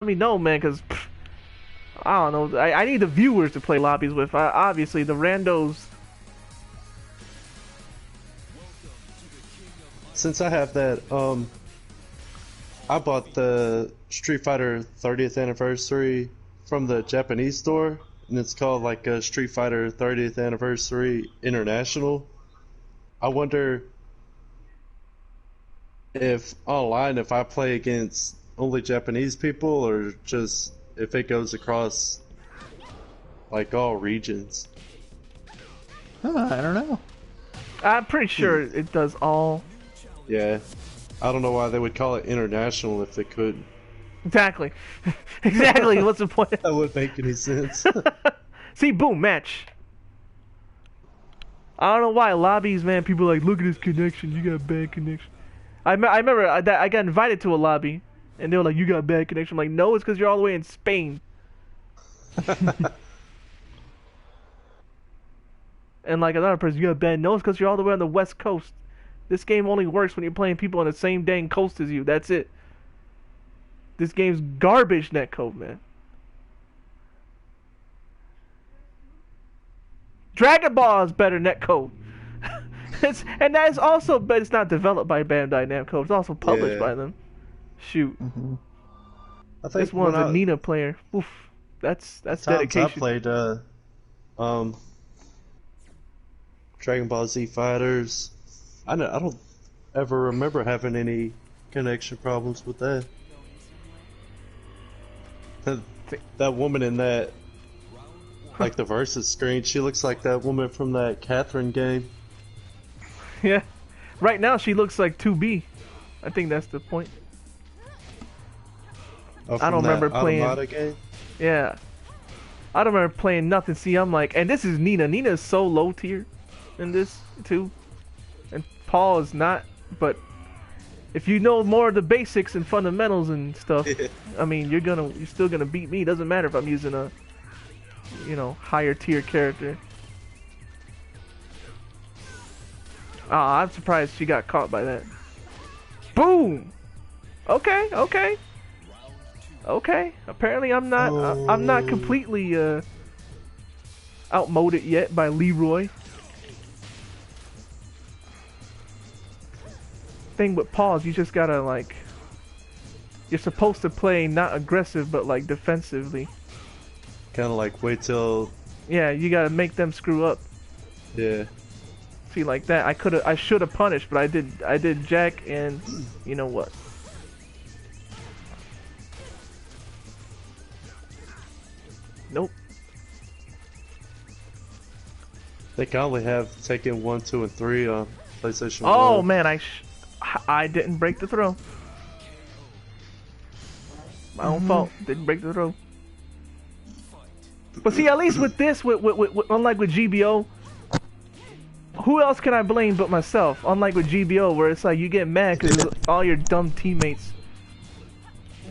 Let me know, man, because I don't know. I need the viewers to play lobbies with. Obviously, the randos. Since I have that, I bought the Street Fighter 30th anniversary from the Japanese store, and it's called like a Street Fighter 30th Anniversary International. I wonder if online, if I play against only Japanese people, or just if it goes across like all regions. I don't know. I'm pretty sure it does all. Yeah, I don't know why they would call it international if they could. Exactly. Exactly. What's the point? That wouldn't make any sense. See, boom, match. I don't know why lobbies, man. People are like, look at his connection. You got bad connection. I remember that I got invited to a lobby, and they were like, you got bad connection. I'm like, no, it's because you're all the way in Spain. And like another person, you got bad. No, it's because you're all the way on the West Coast. This game only works when you're playing people on the same dang coast as you. That's it. This game's garbage netcode, man. Dragon Ball is better netcode. And that is also, but it's not developed by Bandai Namco. It's also published by them. Shoot. I think This one's a Nina player. Oof. That's dedication. I played Dragon Ball Z Fighters. I don't ever remember having any connection problems with that. That woman in that, like the versus screen, she looks like that woman from that Catherine game. Yeah. Right now she looks like 2B. I think that's the point. Oh, I don't remember playing. Game? Yeah. I don't remember playing nothing. See, I'm like, and this is Nina. Nina is so low tier in this too. And Paul is not, but if you know more of the basics and fundamentals and stuff, I mean, you're still gonna beat me. Doesn't matter if I'm using a, higher tier character. Ah, I'm surprised she got caught by that. Boom. Okay. Apparently, I'm not completely outmoded yet by Leroy. Thing with pause, you just gotta you're supposed to play not aggressive but like defensively. Kind of like wait till. Yeah, you gotta make them screw up. Yeah. See, like that, I should have punished, but I did Jack, and you know what? Nope. I think I only have Tekken 1, 2, and 3 on PlayStation 1. Oh man, I didn't break the throw. My own fault. Didn't break the throw. But see, at least with this, unlike with GBO, who else can I blame but myself? Unlike with GBO, where it's like you get mad because all your dumb teammates.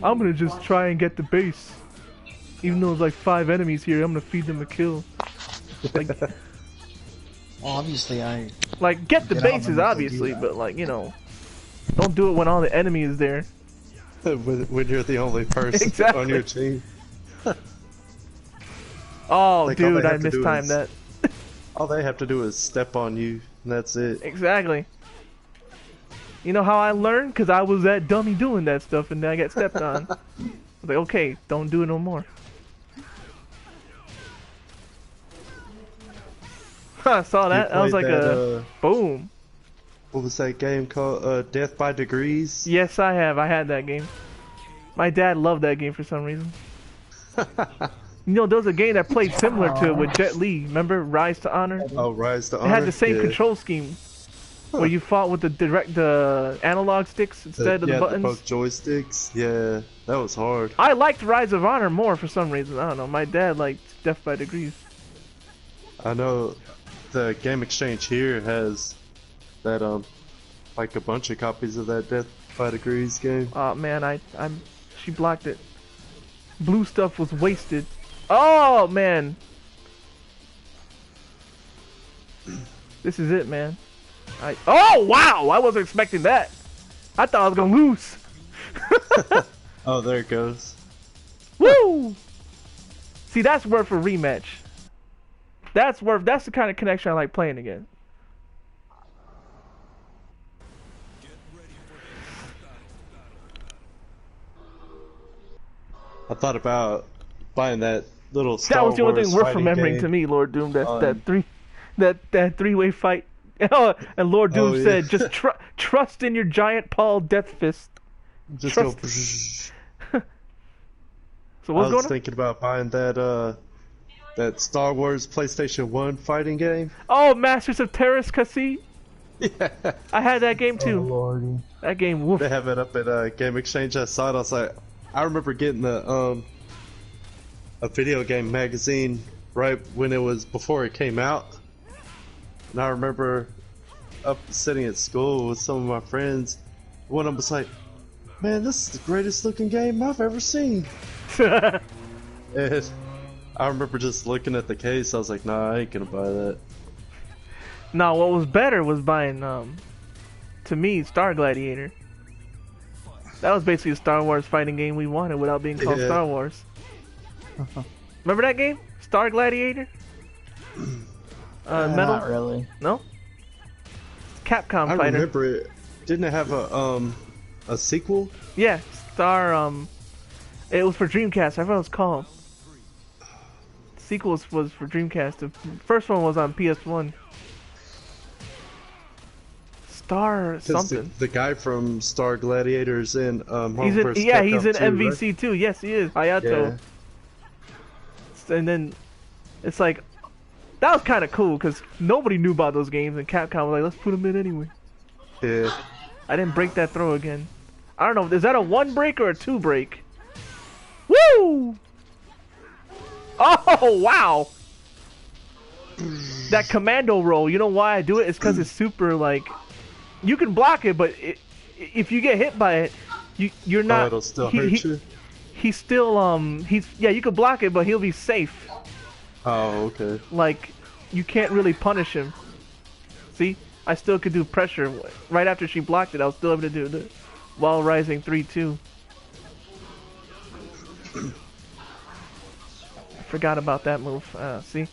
I'm gonna just try and get the base, even though there's like 5 enemies here. I'm gonna feed them a kill. Like, Obviously, like get the bases, obviously, but like don't do it when all the enemy is there. when you're the only person on your team. Oh, like, dude, I mistimed that. All they have to do is step on you, and that's it. Exactly. You know how I learned? Because I was that dummy doing that stuff, and then I got stepped on. I was like, okay, don't do it no more. I saw that. I was like, boom. What was that game called? Death by Degrees? Yes, I have. I had that game. My dad loved that game for some reason. There was a game that played similar to it with Jet Li. Remember Rise to Honor? Oh, Rise to Honor. It had the same control scheme, where you fought with the analog sticks instead of the buttons. Both joysticks. Yeah, that was hard. I liked Rise of Honor more for some reason. I don't know. My dad liked Death by Degrees. I know the Game Exchange here has that like a bunch of copies of that Death by Degrees game. Oh man, she blocked it. Blue stuff was wasted. Oh man, this is it, man. Oh wow, I wasn't expecting that. I thought I was gonna lose. Oh, there it goes. Woo! See, that's worth a rematch. That's the kind of connection I like playing again. I thought about buying that little That Star was the only Wars thing worth fighting remembering game. to me, Lord Doom. That three-way fight. Oh, and Lord Doom yeah. said, "Just trust in your giant Paul Death Fist." Just Trust- go. So I what's was going on? thinking about buying that Star Wars PlayStation 1 fighting game. Oh, Masters of Terrace Cassie. Yeah. I had that game too. Lordy. That game, woof. They have it up at Game Exchange. I saw it. I was like, I remember getting a video game magazine right when it was before it came out, and I remember up sitting at school with some of my friends. One of them was like, "Man, this is the greatest looking game I've ever seen." And I remember just looking at the case. I was like, "Nah, I ain't gonna buy that." No, what was better was buying, to me, Star Gladiator. That was basically a Star Wars fighting game we wanted without being called Yeah. Star Wars. Remember that game? Star Gladiator? Metal? Not really. No? Capcom I fighter. remember it. Didn't it have a sequel? Yeah, Star, it was for Dreamcast. I forgot what it was called. Sequel was for Dreamcast. The first one was on PS1. Star 'Cause something. The guy from Star Gladiators in Marvel He's in, vs. yeah, Capcom he's in 2, MVC too. Yes, he is. Hayato. Yeah. And then it's like that was kind of cool because nobody knew about those games, and Capcom was like, "Let's put them in anyway." Yeah. I didn't break that throw again. I don't know. Is that a 1 break or a 2 break? Woo! Oh wow! That commando roll. You know why I do it? It's because it's super like. You can block it, but if you get hit by it, you're not. Oh, it'll still hurt you? He's still yeah. You can block it, but he'll be safe. Oh, okay. Like you can't really punish him. See, I still could do pressure right after she blocked it. I was still able to do the while rising 3-2. I forgot about that move. See.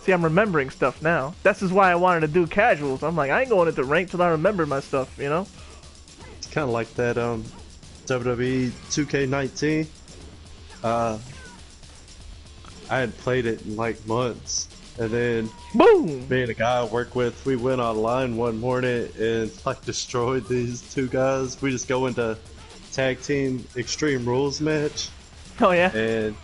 See, I'm remembering stuff now. This is why I wanted to do casuals. I'm like, I ain't going into rank till I remember my stuff, you know? It's kind of like that WWE 2K19. I hadn't played it in like months, and then Boom! me and a guy I work with, we went online one morning and like destroyed these two guys. We just go into tag team Extreme Rules match, Oh yeah? and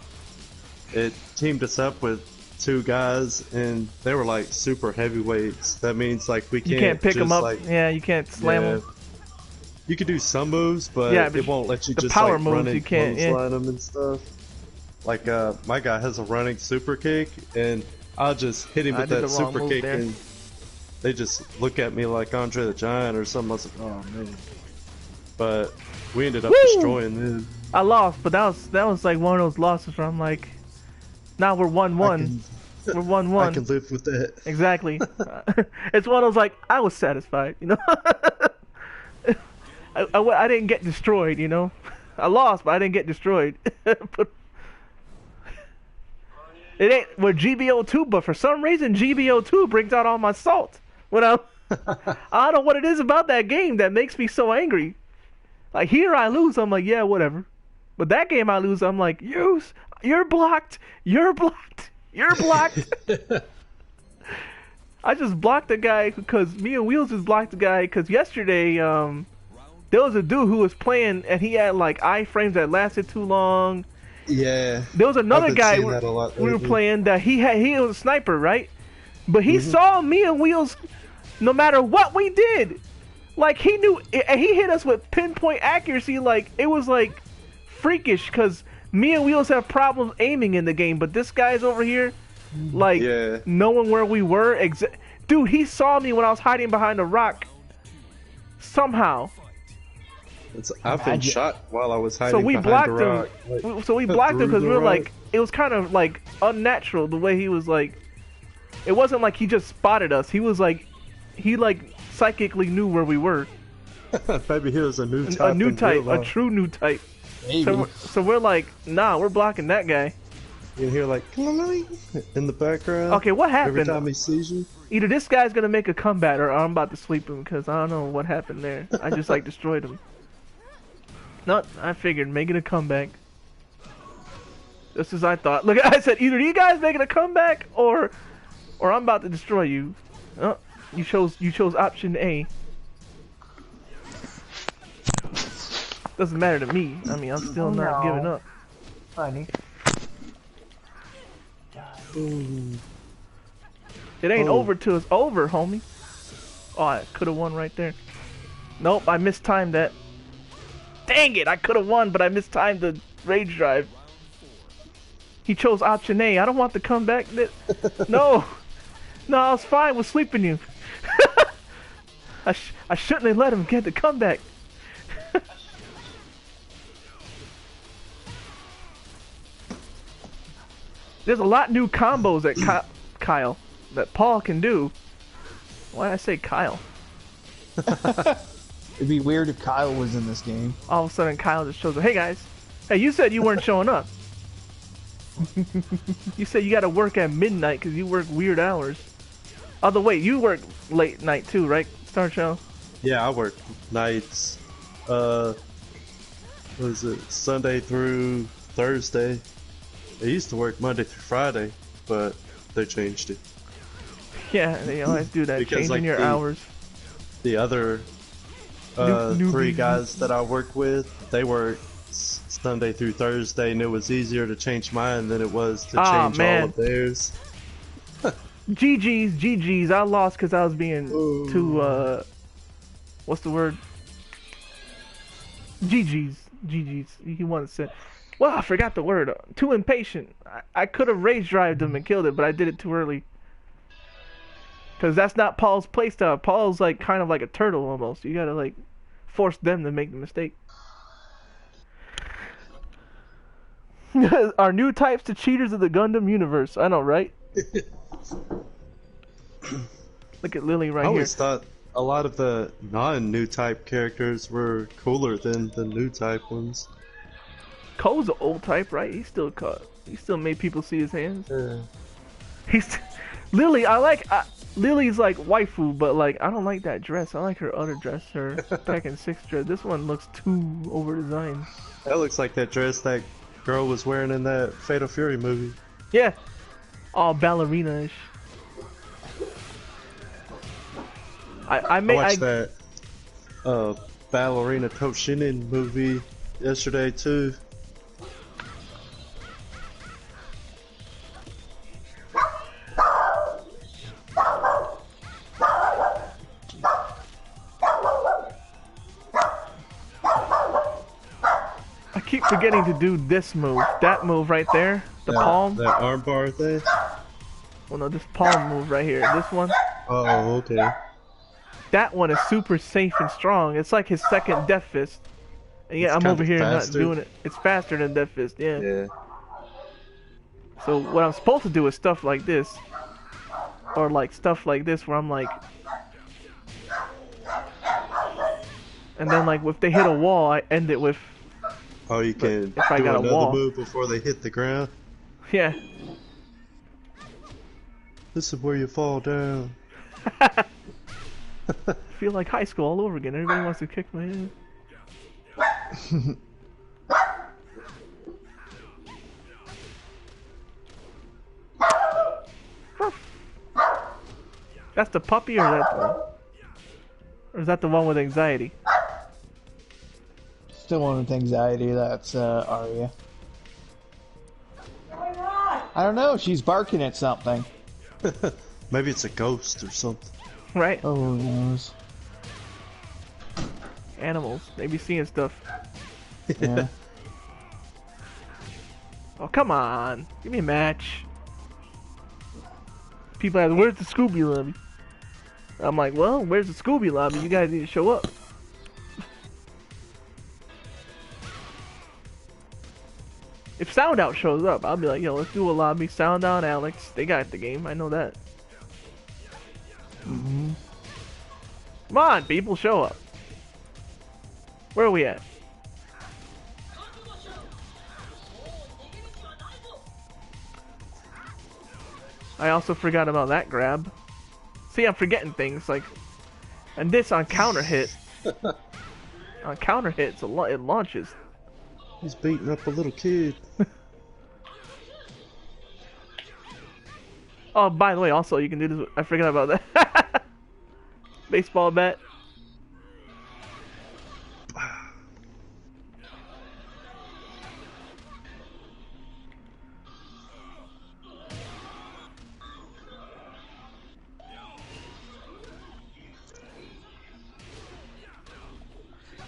it teamed us up with two guys, and they were like super heavyweights. That means like we can't, You can't pick just, them up. like, Yeah, you can't slam them. You can do some moves, but Yeah, but it won't let you the just power like moves run and you can't, yeah. clothesline them and stuff. Like my guy has a running super kick, and I'll just hit him I with did that the wrong super move kick, there. and they just look at me like Andre the Giant or something. I was like, oh man. But we ended up Woo! destroying them. I lost, but that was like one of those losses where I'm like, now we're 1-1. We're 1-1. I can live with that. Exactly. It's one of those like, I was satisfied, you know? I didn't get destroyed, you know? I lost, but I didn't get destroyed. But it ain't, we're GBO2, but for some reason GBO2 brings out all my salt. When I don't know what it is about that game that makes me so angry. Like here I lose, I'm like, yeah, whatever. But that game I lose, I'm like, you're blocked, you're blocked. You're blocked. I just blocked the guy because me and Wheels just blocked the guy because yesterday there was a dude who was playing and he had like iframes that lasted too long. Yeah. There was another I've been guy seeing that a lot we were lately. playing that he was a sniper, right? But he saw me and Wheels no matter what we did. Like he knew, and he hit us with pinpoint accuracy. Like it was like freakish because me and Wheels have problems aiming in the game, but this guy's over here, like, Yeah. knowing where we were. Dude, he saw me when I was hiding behind a rock. Somehow. I've been shot while I was hiding So we behind blocked a rock. Like, him. So we blocked him through because the we were rock. like, it was kind of like unnatural the way he was like. It wasn't like he just spotted us. He was like, he like psychically knew where we were. Maybe he was a new type. A new in type, real a life. true new type. Maybe. So we're like, nah, we're blocking that guy. You can hear like in the background. Okay, what Every happened? time he sees you. Either this guy's gonna make a comeback or I'm about to sweep him because I don't know what happened there. I just like destroyed him. No, I figured making a comeback. Just as I thought. Look, I said either you guys making a comeback or I'm about to destroy you. Oh, you chose option A. Doesn't matter to me. I mean, I'm still not giving up. Funny. Ooh. It ain't over till it's over, homie. Oh, I could have won right there. Nope, I mistimed that. Dang it, I could have won, but I mistimed the rage drive. He chose option A. I don't want the comeback. No. No, I was fine with sweeping you. I shouldn't have let him get the comeback. There's a lot new combos that Kyle, that Paul can do. Why did I say Kyle? It'd be weird if Kyle was in this game. All of a sudden Kyle just shows up. Hey guys, hey, you said you weren't showing up. You said you gotta work at midnight because you work weird hours. Although wait, you work late night too, right, Star Show? Yeah, I work nights. What is it? Sunday through Thursday. I used to work Monday through Friday, but they changed it. Yeah, they always do that, Because, changing like, your hours. The other three guys that I work with, they work Sunday through Thursday, and it was easier to change mine than it was to change all of theirs. GG's, I lost because I was being too, what's the word? GG's. He wanted to say, well, I forgot the word. Too impatient. I could have rage drived him and killed it, but I did it too early. Because that's not Paul's playstyle. Paul's like kind of like a turtle almost. You gotta like force them to make the mistake. Are new types to cheaters of the Gundam universe. I know, right? Look at Lily right I here. always thought a lot of the non-new type characters were cooler than the new type ones. Cole's an old type, right? He still made people see his hands. He's Lily. Lily's like waifu, but like I don't like that dress. I like her other dress, her Tekken 6 dress. This one looks too over designed. That looks like that dress that girl was wearing in that Fatal Fury movie. Yeah, all ballerina-ish. I watched that Ballerina Toshinin movie yesterday too. I keep forgetting to do this move. That move right there. The palm. That armbar thing? Well, no, this palm move right here. This one. Oh, okay. That one is super safe and strong. It's like his second Death Fist. And yeah, I'm over here not doing it. It's faster than Death Fist, yeah. Yeah. So what I'm supposed to do is stuff like this. Or like stuff like this where I'm like... And then like if they hit a wall, I end it with... Oh, you can if I do got a another wall. move before they hit the ground? Yeah. This is where you fall down. I feel like high school all over again. Everybody wants to kick my ass. That's the puppy, or is that the one with anxiety? Still one with anxiety, that's Arya. I don't know, she's barking at something. Maybe it's a ghost or something. Right? Oh, who knows? Animals. They be seeing stuff. Yeah. Oh, come on. Give me a match. People ask, where's the Scooby lobby? I'm like, well, where's the Scooby lobby? You guys need to show up. If Sound Out shows up, I'll be like, yo, let's do a lobby. Sound Out, Alex. They got the game. I know that. Mm-hmm. Come on, people, show up. Where are we at? I also forgot about that grab. See, I'm forgetting things like, and this on counter hit. On counter hits, it launches. He's beating up a little kid. Oh, by the way, also you can do this. I forgot about that. Baseball bat.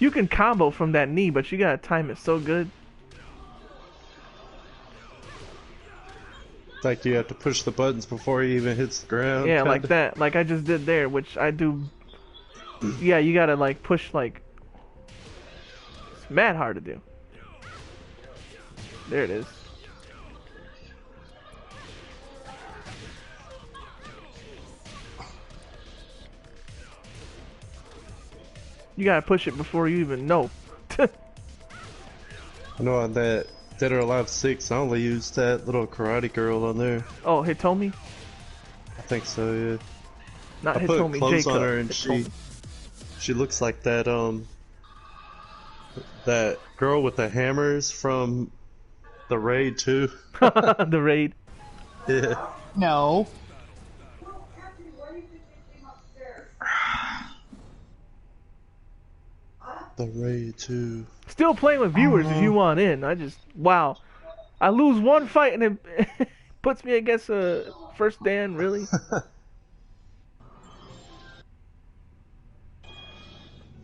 You can combo from that knee, but you gotta time it so good. It's like you have to push the buttons before he even hits the ground. Yeah, like that. Like I just did there, which I do. Yeah, you gotta like push like. It's mad hard to do. There it is. You gotta push it before you even know. I know on that Dead or Alive 6, I only used that little karate girl on there. Oh, Hitomi? I think so, yeah. Not I put Hitomi, clothes Jacob. on her and she looks like that that girl with the hammers from the Raid 2. The Raid. Yeah. No. The Raid 2. Still playing with viewers if you want in. Wow. I lose one fight and it puts me against first Dan, really?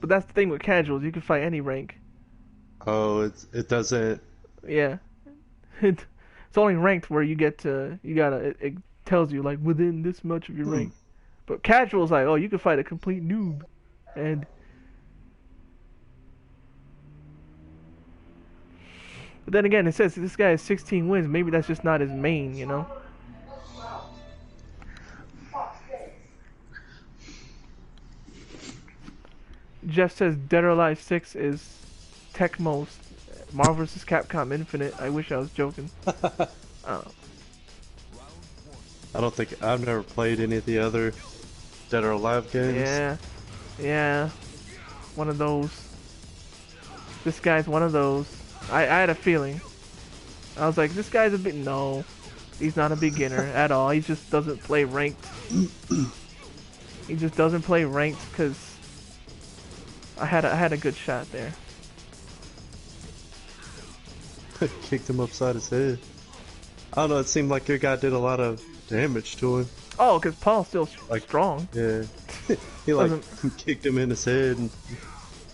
But that's the thing with casuals, you can fight any rank. Oh, it doesn't. Yeah. It's only ranked where you get to, it tells you like within this much of your rank. But casual's like, oh, you can fight a complete noob. And but then again, it says this guy has 16 wins. Maybe that's just not his main, you know? Jeff says Dead or Alive 6 is Tecmo's Marvel vs. Capcom Infinite. I wish I was joking. I don't think I've never played any of the other Dead or Alive games. Yeah. One of those. This guy's one of those. I had a feeling. I was like, this guy's a bit. No, he's not a beginner at all. He just doesn't play ranked. He just doesn't play ranked because I had a good shot there. Kicked him upside his head. I don't know. It seemed like your guy did a lot of damage to him. Oh, because Paul's still strong. Yeah. He like kicked him in his head and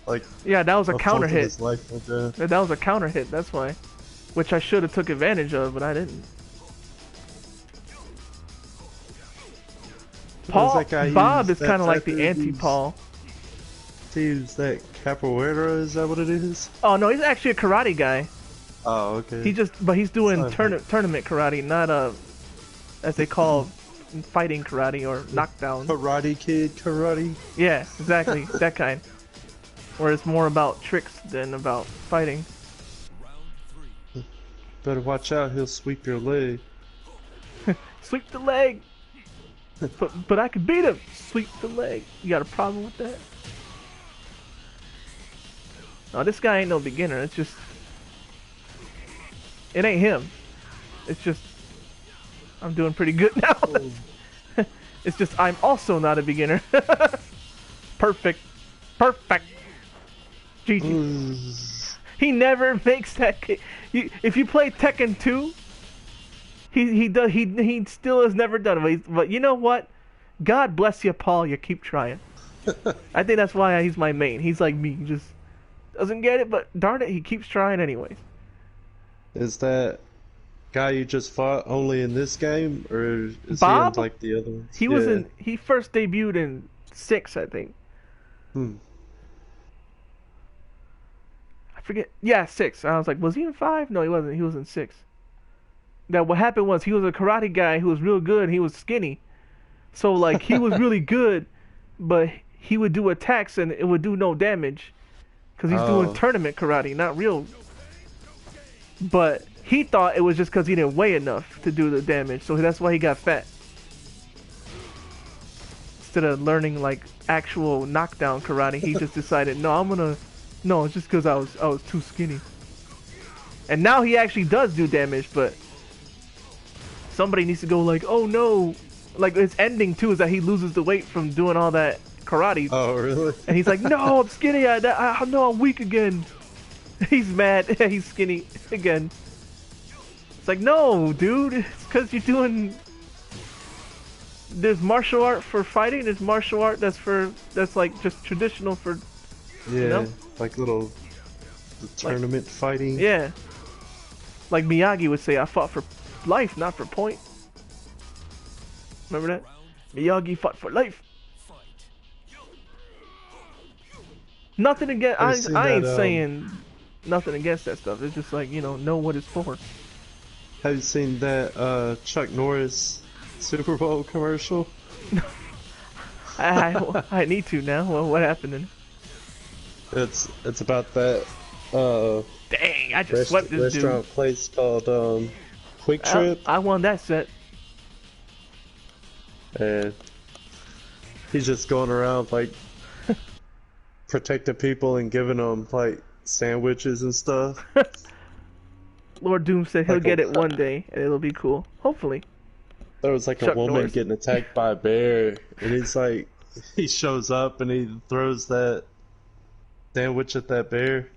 like. Yeah, that was a counter hit. His life went down. That was a counter hit. That's why, which I should have took advantage of, but I didn't. Paul, Bob is kind of like the anti-Paul. He used that capoeira. Is that what it is? Oh no, he's actually a karate guy. Oh, okay. But he's doing tournament karate, not as they call fighting karate or knockdown. Karate Kid karate. Yeah, exactly, that kind. Where it's more about tricks than about fighting. Better watch out, he'll sweep your leg. Sweep the leg. But I can beat him. Sweep the leg. You got a problem with that? No, this guy ain't no beginner. It's just. It ain't him. It's just. I'm doing pretty good now. It's just I'm also not a beginner. Perfect. GG. He never makes that kick. If you play Tekken 2, he still has never done it. But you know what? God bless you, Paul. You keep trying. I think that's why he's my main. He's like me. He just doesn't get it, but darn it, he keeps trying anyways. Is that guy you just fought only in this game, or is Bob? he in like the other ones? He was in. He first debuted in 6, I think. I forget. Yeah, 6. I was like, was he in 5? No, he wasn't. He was in 6. Now what happened was he was a karate guy who was real good. And he was skinny, so like he was really good, but he would do attacks and it would do no damage, because he's doing tournament karate, not real. But he thought it was just because he didn't weigh enough to do the damage, so that's why he got fat. instead of learning like actual knockdown karate, he just decided, no, it's just because I was too skinny. And now he actually does do damage, but somebody needs to go like, oh no, like his ending too is that he loses the weight from doing all that karate. Oh, really? And he's like, no, I'm skinny. No, I'm weak again. He's mad. He's skinny again. It's like, no, dude. It's because you're doing. There's martial art for fighting. There's martial art that's like just traditional for. Yeah, you know? like little tournament fighting. Yeah. Like Miyagi would say, I fought for life, not for point. Remember that? Miyagi fought for life. Nothing against. I ain't saying nothing against that stuff. It's just like, know what it's for. Have you seen that Chuck Norris Super Bowl commercial? I need to now. Well, what happened then? It's about that Dang, I just swept this restaurant dude. place called Quick Trip. I won that set. And he's just going around like protecting people and giving them like sandwiches and stuff. Lord Doom said he'll Like get it one day and it'll be cool. Hopefully. There was like Chuck a woman Norris. getting attacked by a bear, and he's like, he shows up and he throws that sandwich at that bear.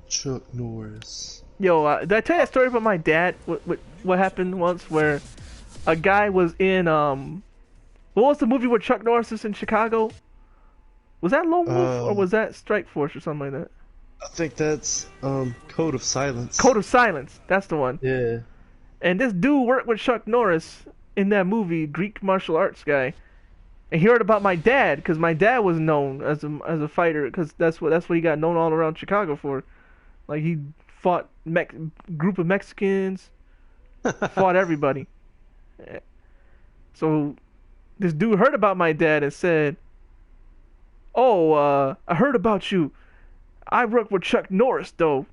Chuck Norris. Yo, did I tell you that story about my dad? What happened once where a guy was in what was the movie where Chuck Norris is in Chicago? Was that Lone Wolf or was that Strike Force or something like that? I think that's Code of Silence. Code of Silence, that's the one. Yeah. And this dude worked with Chuck Norris in that movie, Greek martial arts guy. And he heard about my dad because my dad was known as a fighter because that's what he got known all around Chicago for. Like he fought group of Mexicans, fought everybody. So this dude heard about my dad and said, "Oh, I heard about you. I work with Chuck Norris though.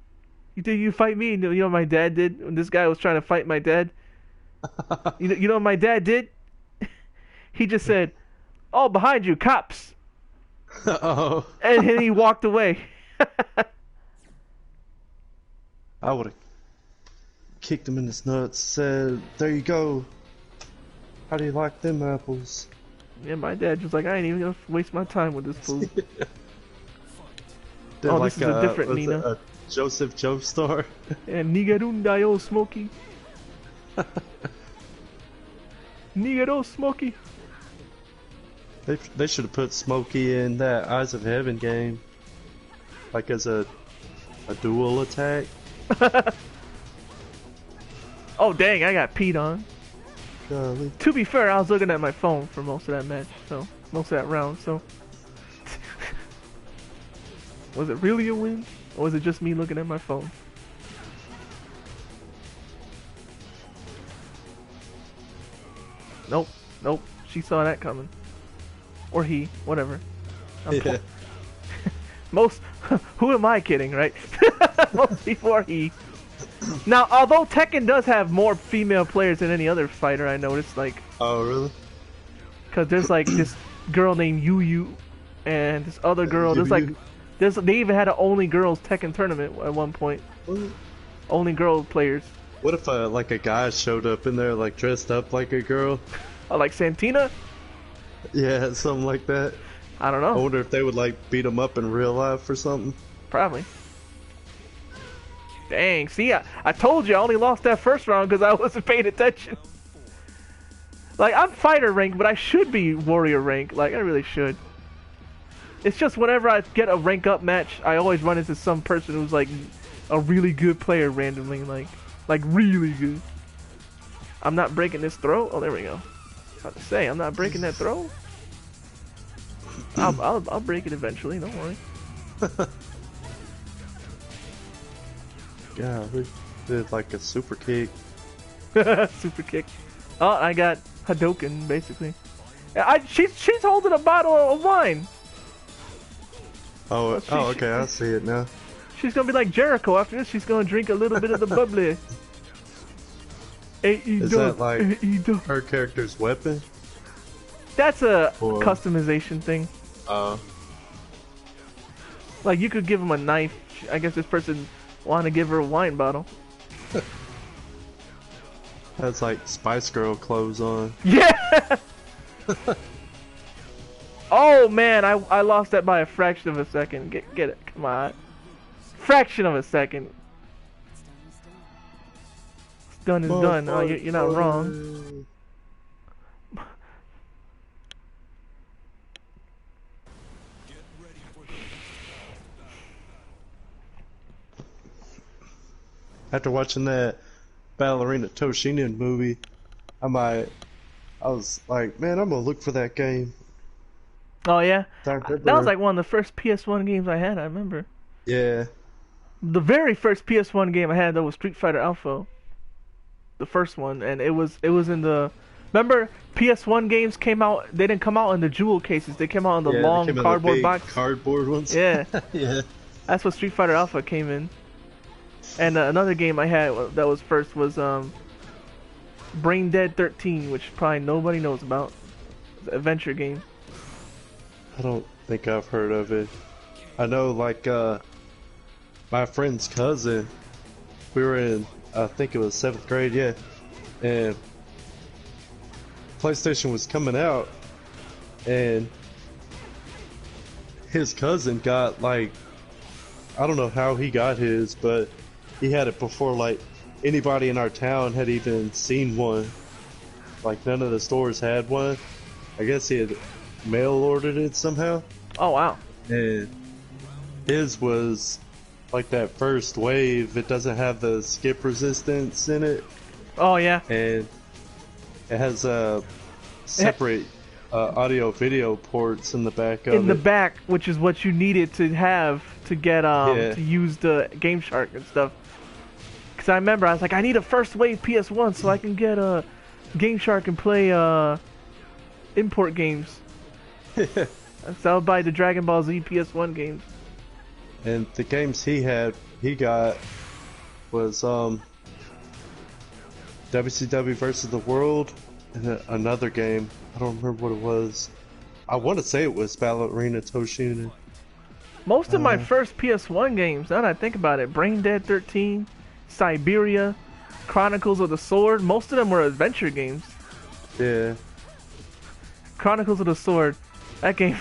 You think you fight me?" You know what my dad did when this guy was trying to fight my dad? You know what my dad did? He just said, "Oh, behind you, cops." Uh-oh. And then he walked away. I would have kicked him in his nuts, said, "There you go. How do you like them apples?" Yeah, my dad was like, "I ain't even gonna waste my time with this fool." Did Oh, this is a different was it Nina. a Joseph Joestar. And Nigarundayo Smokey. Nigaro Smokey. They should have put Smokey in that Eyes of Heaven game, like as a dual attack. Oh dang, I got peed on. Golly. To be fair, I was looking at my phone for most of that match, so most of that round, so was it really a win? Or was it just me looking at my phone? Nope, nope. She saw that coming. Or he, whatever. Yeah. Most, who am I kidding, right? Most people are he. Now, although Tekken does have more female players than any other fighter, I noticed, like, Oh, really? because there's like this girl named Yu Yu, and this other girl. There's like, they even had an only girls Tekken tournament at one point. Only girl players. What if like a guy showed up in there like dressed up like a girl? Like Santina? Yeah, something like that. I don't I know. wonder if they would like beat him up in real life or something. Probably. Dang, see, I told you I only lost that first round because I wasn't paying attention. Like, I'm fighter rank, but I should be warrior rank. Like, I really should. It's just whenever I get a rank up match, I always run into some person who's like a really good player randomly, like really good. I'm not breaking this throw. Oh, there we go. I was about to say, I'm not breaking that throw. I'll break it eventually. Don't worry. Yeah, we did like a super kick. Super kick. Oh, I got Hadoken basically. She's holding a bottle of wine. Oh, She- oh, okay, I see it now. She's gonna be like Jericho after this. She's gonna drink a little bit of the bubbly. Is that like her character's weapon? That's a Or- customization thing. Like you could give him a knife. I guess this person wanted to give her a wine bottle. Has like Spice Girl clothes on. Yeah. Oh man, I lost that by a fraction of a second. Get it? Come on. Fraction of a second. It's done is done. Oh, you're not wrong. After watching that Ballerina Toshinen movie, I was like, man, I'm gonna look for that game. Oh yeah, That that was like one of the first PS1 games I had. I remember. Yeah. The very first PS1 game I had though was Street Fighter Alpha. The first one, and it was in the. Remember, PS1 games came out. They didn't come out in the jewel cases. They came out in the long cardboard box. Cardboard ones. Yeah. Yeah. That's what Street Fighter Alpha came in. And another game I had that was first was Brain Dead 13, which probably nobody knows about. It's an adventure game. I don't think I've heard of it. I know, like, my friend's cousin, we were in, I think it was 7th grade, yeah, and PlayStation was coming out, and his cousin got, like, I don't know how he got his, but he had it before, like, anybody in our town had even seen one. Like, none of the stores had one. I guess he had mail ordered it somehow. Oh wow. And his was like that first wave. It doesn't have the skip resistance in it, Oh yeah. and it has a separate audio video ports in the back of In the it. back, which is what you needed to have to get Yeah. to use the Game Shark and stuff. Cause I remember I was like, I need a first wave PS1 so I can get a Game Shark and play import games. So I would buy the Dragon Ball Z PS1 games. And the games he got was WCW versus the World, and another game. I don't remember what it was. I want to say it was Ballerina Toshinen. Most of my first PS1 games, now that I think about it, Brain Dead 13, Siberia, Chronicles of the Sword, most of them were adventure games. Yeah. Chronicles of the Sword, that game.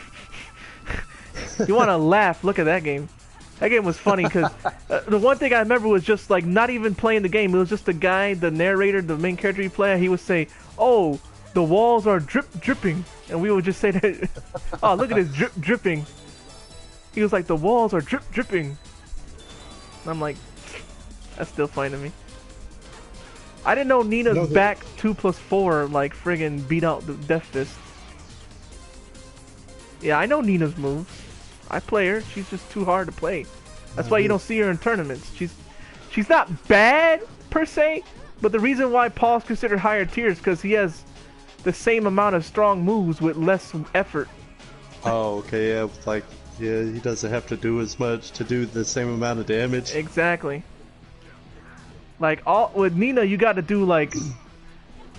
You want to laugh? Look at that game. That game was funny because the one thing I remember was just like not even playing the game. It was just the guy, the narrator, the main character you play. He would say, "Oh, the walls are dripping," and we would just say that. Oh, look at this dripping. He was like, "The walls are dripping." And I'm like, that's still funny to me. I didn't know Nina's back 2+4 like friggin' beat out the Death Fist. Yeah, I know Nina's moves. I play her. She's just too hard to play. That's why you don't see her in tournaments. She's not bad per se, but the reason why Paul's considered higher tier is because he has the same amount of strong moves with less effort. Oh, okay, yeah, like, yeah, he doesn't have to do as much to do the same amount of damage. Exactly. Like with Nina, you got to do like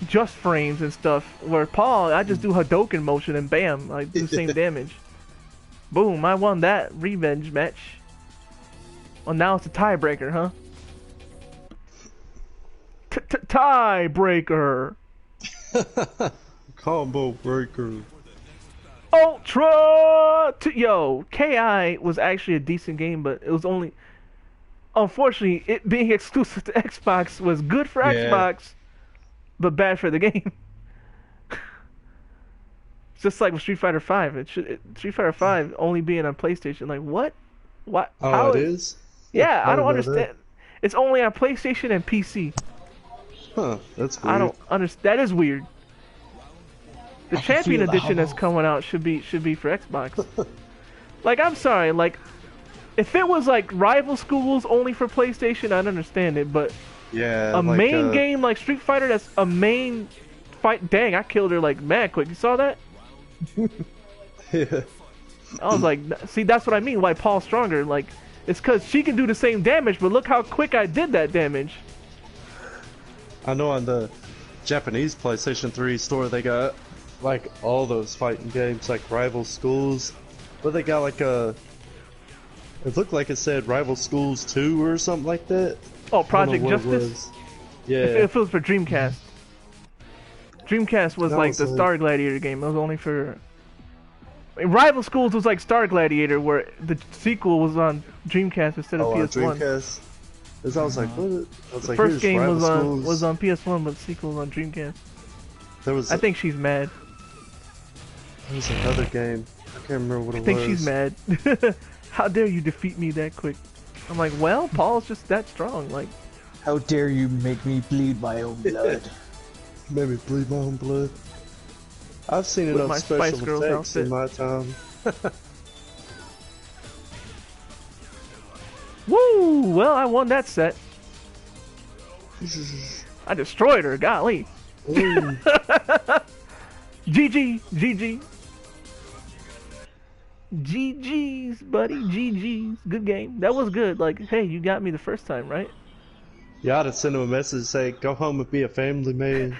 just frames and stuff. Where Paul, I just do Hadouken motion and bam, I do the same damage. Boom! I won that revenge match. Well, now it's a tiebreaker, huh? Tiebreaker. Combo breaker. Ultra. Yo, KI was actually a decent game, but it was only. Unfortunately, it being exclusive to Xbox was good for Xbox, but bad for the game. It's just like with Street Fighter 5. Street Fighter 5 only being on PlayStation. Like what? What? Oh, how it is? Yeah, I don't know understand. that. It's only on PlayStation and PC. Huh, that's weird. I don't understand. That is weird. The I can Champion feel the Edition that's homo. coming out should be for Xbox. Like, I'm sorry, like, if it was like rival schools only for PlayStation, I'd understand it. But Yeah, a like, main game like Street Fighter, that's a main fight. Dang, I killed her like mad quick. You saw that? Yeah. I was like, see, that's what I mean. Why Paul's stronger? Like, It's because she can do the same damage, but look how quick I did that damage. I know on the Japanese PlayStation 3 store they got like all those fighting games, like Rival Schools, but they got like a. It looked like it said Rival Schools 2 or something like that. Oh, I don't Project know what it Justice? was. Yeah. If it was for Dreamcast. Dreamcast was That like was the like- Star Gladiator game. It was only for... Rival Schools was like Star Gladiator, where the sequel was on Dreamcast instead of Oh, on PS1. Dreamcast. 'Cause I was like, what? I was like, First here's game Rival was Schools. on PS1, but the sequel was on Dreamcast. There was, I think she's mad. there was another game. I can't remember what it I was. think she's mad. How dare you defeat me that quick? I'm like, well, Paul's just that strong. Like, How dare you make me bleed my own blood? Made me bleed my own blood. I've seen With enough my special Spice Girls effects in outfit. my time. woo! Well, I won that set. I destroyed her. Golly. Ooh. GG, GG. GG's, buddy. GG's. Good game. That was good. Like, hey, you got me the first time, right? Yeah, I'd have sent him a message say, go home and be a family man.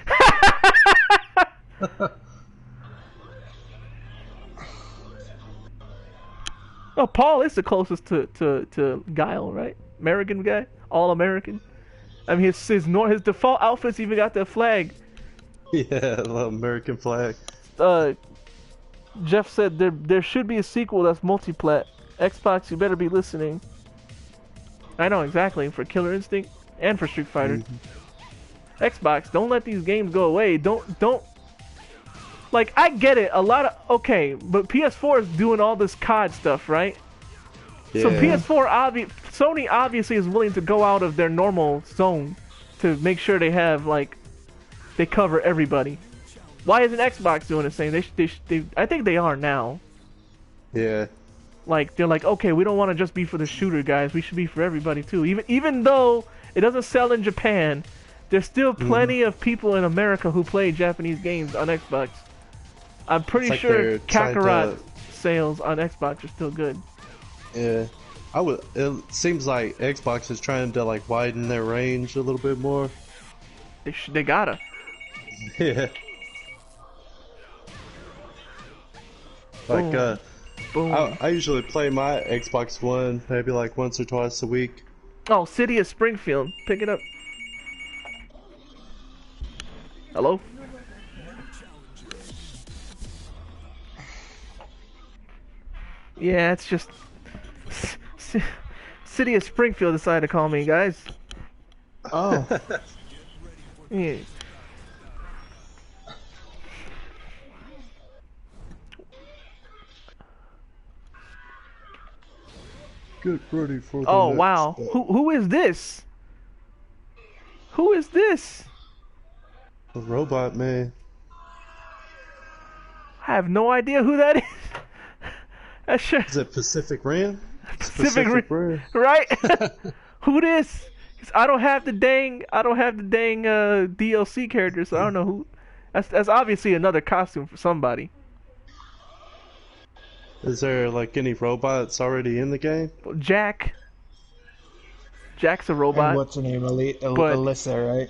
Oh, Paul is the closest to Guile, right? American guy, all American. I mean, his default outfit's even got the flag. Yeah, the American flag. Jeff said there should be a sequel that's multiplat. Xbox, you better be listening. I know exactly, for Killer Instinct and for Street Fighter. Xbox, don't let these games go away. Don't. Like, I get it. Okay, but PS4 is doing all this COD stuff, right? Yeah. So PS4, Sony obviously is willing to go out of their normal zone to make sure they have, like, they cover everybody. Why isn't Xbox doing the same? I think they are now. Yeah. Like, they're like, okay, we don't want to just be for the shooter guys. We should be for everybody too. Even though it doesn't sell in Japan, there's still plenty of people in America who play Japanese games on Xbox. I'm pretty It's like sure they're trying Kakarot to- sales on Xbox are still good. Yeah. It seems like Xbox is trying to like widen their range a little bit more. They gotta. Yeah. Like, Boom. Boom. I usually play my Xbox One maybe like once or twice a week. Oh, City of Springfield. Pick it up. Hello? Yeah, it's just... City of Springfield decided to call me, guys. Oh, Yeah. Get ready for the Oh, next wow. step. Who is this? Who is this? The robot man. I have no idea who that is. That sure... Is it Pacific Rim? Pacific Rim. Right? Who this? 'Cause I don't have the dang DLC character, so I don't know who. That's obviously another costume for somebody. Is there like any robots already in the game? Jack's a and robot. what's her name? But- Alyssa, right?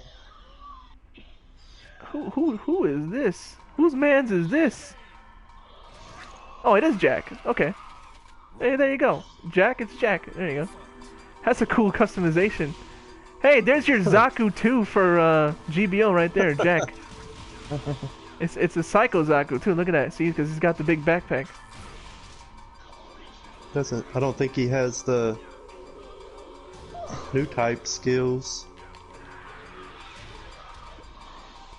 Who is this? Whose man's is this? Oh, it is Jack. Okay. Hey, there you go. Jack, it's Jack. There you go. That's a cool customization. Hey, there's your Zaku 2 for GBO right there, Jack. It's a Psycho Zaku too. Look at that. See, because he's got the big backpack. I don't think he has the new type skills.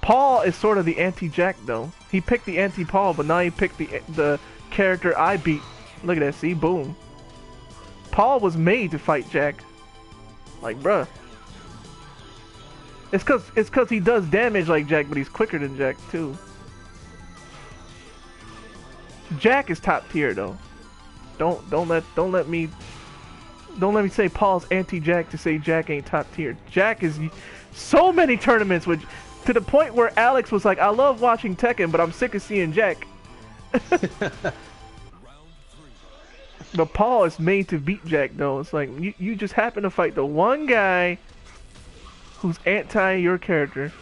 Paul is sort of the anti-Jack though. He picked the anti-Paul, but now he picked the character I beat. Look at that. See, boom. Paul was made to fight Jack. Like, bruh. It's cause he does damage like Jack, but he's quicker than Jack too. Jack is top tier though. Don't let me say Paul's anti-Jack to say Jack ain't top tier. Jack is so many tournaments with, to the point where Alex was like, I love watching Tekken, but I'm sick of seeing Jack. But Paul is made to beat Jack though. It's like you just happen to fight the one guy who's anti your character.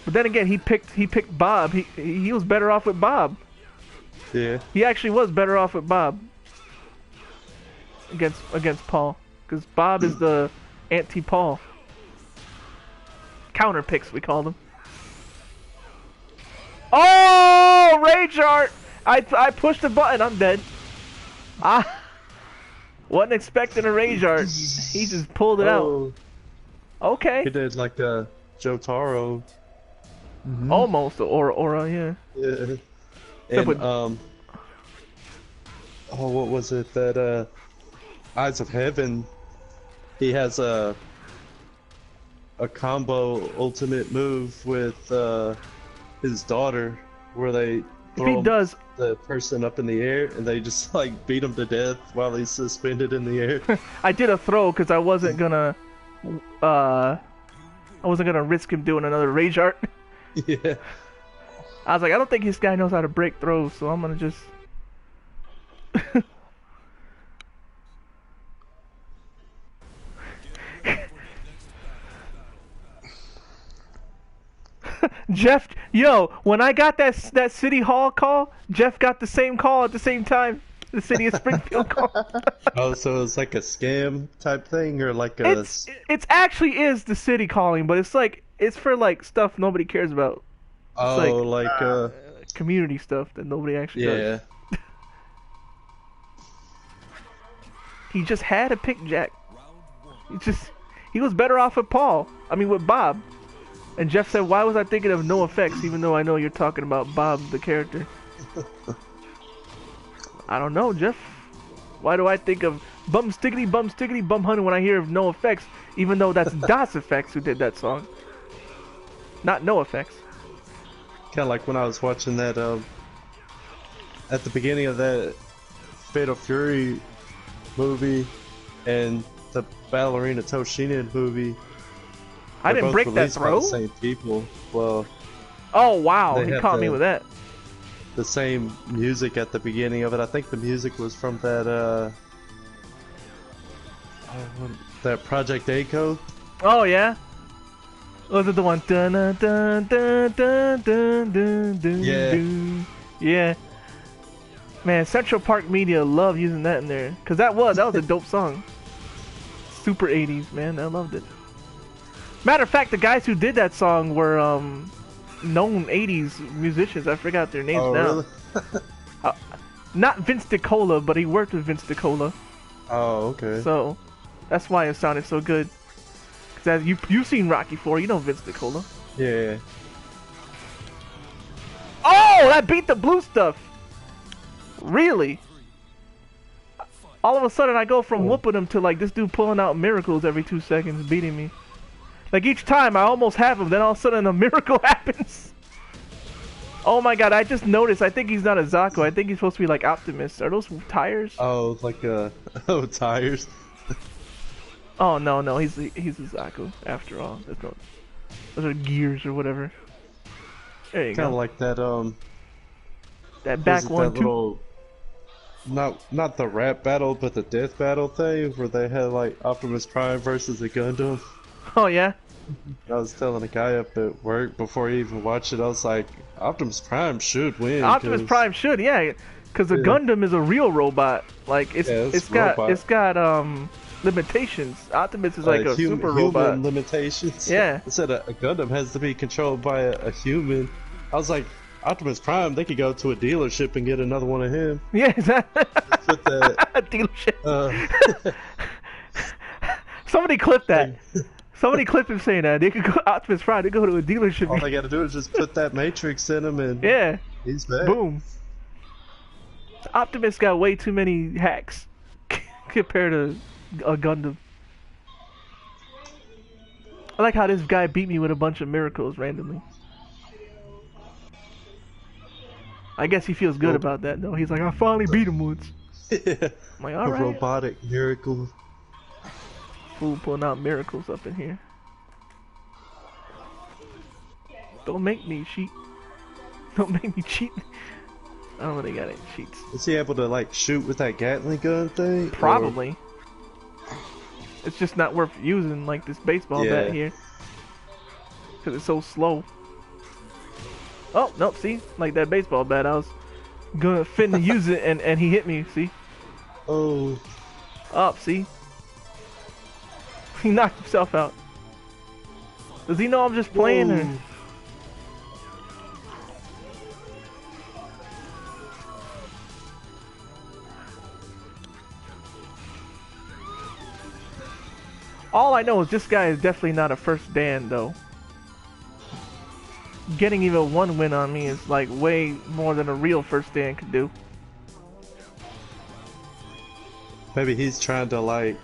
But then again, he picked Bob. He was better off with Bob. Yeah. He actually was better off with Bob against Paul, because Bob is the anti-Paul. Counter picks, we call them. Oh, Rage Art! I pushed the button. I'm dead. Ah, wasn't expecting a Rage Art. He just pulled it out. Okay. He did like a Jotaro. Almost aura, yeah. Yeah. And oh, what was it that Eyes of Heaven? He has a combo ultimate move with his daughter, where they throw the person up in the air and they just like beat him to death while he's suspended in the air. I did a throw because I wasn't gonna risk him doing another Rage Art. Yeah. I was like, I don't think this guy knows how to break throws, so I'm gonna just. Jeff, yo, when I got that City Hall call, Jeff got the same call at the same time. The City of Springfield call. Oh, so it's like a scam type thing, or like a? It's actually is the city calling, but it's for like stuff nobody cares about. It's like community stuff that nobody actually does. Yeah. He just had to pick Jack. He was better off with with Bob. And Jeff said, why was I thinking of No Effects, even though I know you're talking about Bob, the character? I don't know, Jeff. Why do I think of bum stickity, bum honey when I hear of No Effects, even though that's Das Effects who did that song? Not No Effects. Kind of like when I was watching that, at the beginning of that Fatal Fury movie and the Ballerina Toshinen movie. I didn't break that throw. The same people. Well. Oh wow, he caught me with that. The same music at the beginning of it. I think the music was from that that Project Echo. Oh yeah. Was it the one? Dun dun dun dun dun dun dun. Yeah. Yeah. Man, Central Park Media love using that in there, cause that was a dope song. Super 80s, man. I loved it. Matter of fact, the guys who did that song were known 80s musicians. I forgot their names now. Really? Not Vince DiCola, but he worked with Vince DiCola. Oh, okay. So that's why it sounded so good. Cause you've seen Rocky 4, you know Vince DiCola. Yeah. Oh, that beat the blue stuff. Really? All of a sudden, I go from whooping him to like this dude pulling out miracles every 2 seconds, beating me. Like each time I almost have him, then all of a sudden a miracle happens. Oh my god, I just noticed, I think he's not a Zaku, I think he's supposed to be like Optimus. Are those tires? Oh, like tires. Oh no, he's a Zaku after all. Those are gears or whatever. There you go. Kind of like that that back one that too. Little, not the rap battle, but the death battle thing where they had like Optimus Prime versus a Gundam. Oh yeah. I was telling a guy up at work before he even watched it. I was like, Optimus Prime should win. Optimus Prime should, yeah, because the Gundam is a real robot. Like it's got limitations. Optimus is like a super robot. Human limitations. Yeah. It said a Gundam has to be controlled by a human. I was like, Optimus Prime, they could go to a dealership and get another one of him. Yeah, exactly. Put that, a dealership. Somebody clip that. Somebody clip him saying that. They could go Optimus Prime. They go to a dealership. All they got to do is just put that Matrix in him, and yeah, he's back. Boom. Optimus got way too many hacks compared to a Gundam. I like how this guy beat me with a bunch of miracles randomly. I guess he feels good about that though. He's like, I finally beat him once. Yeah. I'm like, all right. A robotic miracle. Fool pulling out miracles up in here. Don't make me cheat. Don't make me cheat. I don't really got any cheats. Is he able to like shoot with that Gatling gun thing? Probably. It's just not worth using like this baseball bat here. Because it's so slow. Oh, nope, see? Like that baseball bat, I was gonna finna use it and he hit me, see? Oh. Up, see? He knocked himself out. Does he know I'm just playing or? All I know is this guy is definitely not a first Dan though. Getting even one win on me is like way more than a real first Dan could do. Maybe he's trying to like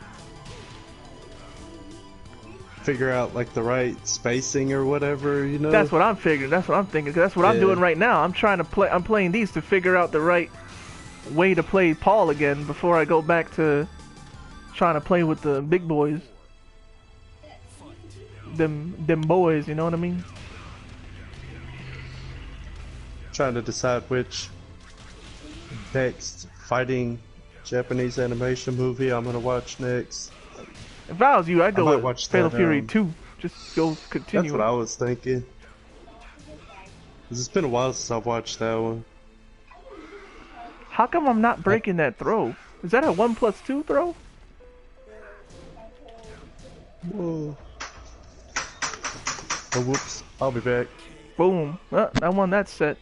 figure out like the right spacing or whatever, you know? That's what I'm figuring. That's what I'm thinking. 'Cause that's what I'm doing right now. I'm trying to play. I'm playing these to figure out the right way to play Paul again before I go back to trying to play with the big boys. Them boys, you know what I mean? Trying to decide which next fighting Japanese animation movie I'm gonna watch next. If I was you, I'd go with watch Fatal that, Fury 2. Just go continue. That's what I was thinking. 'Cause it's been a while since I've watched that one. How come I'm not breaking that throw? Is that a 1+2 throw? Whoa. Oh, whoops. I'll be back. Boom. I won that set.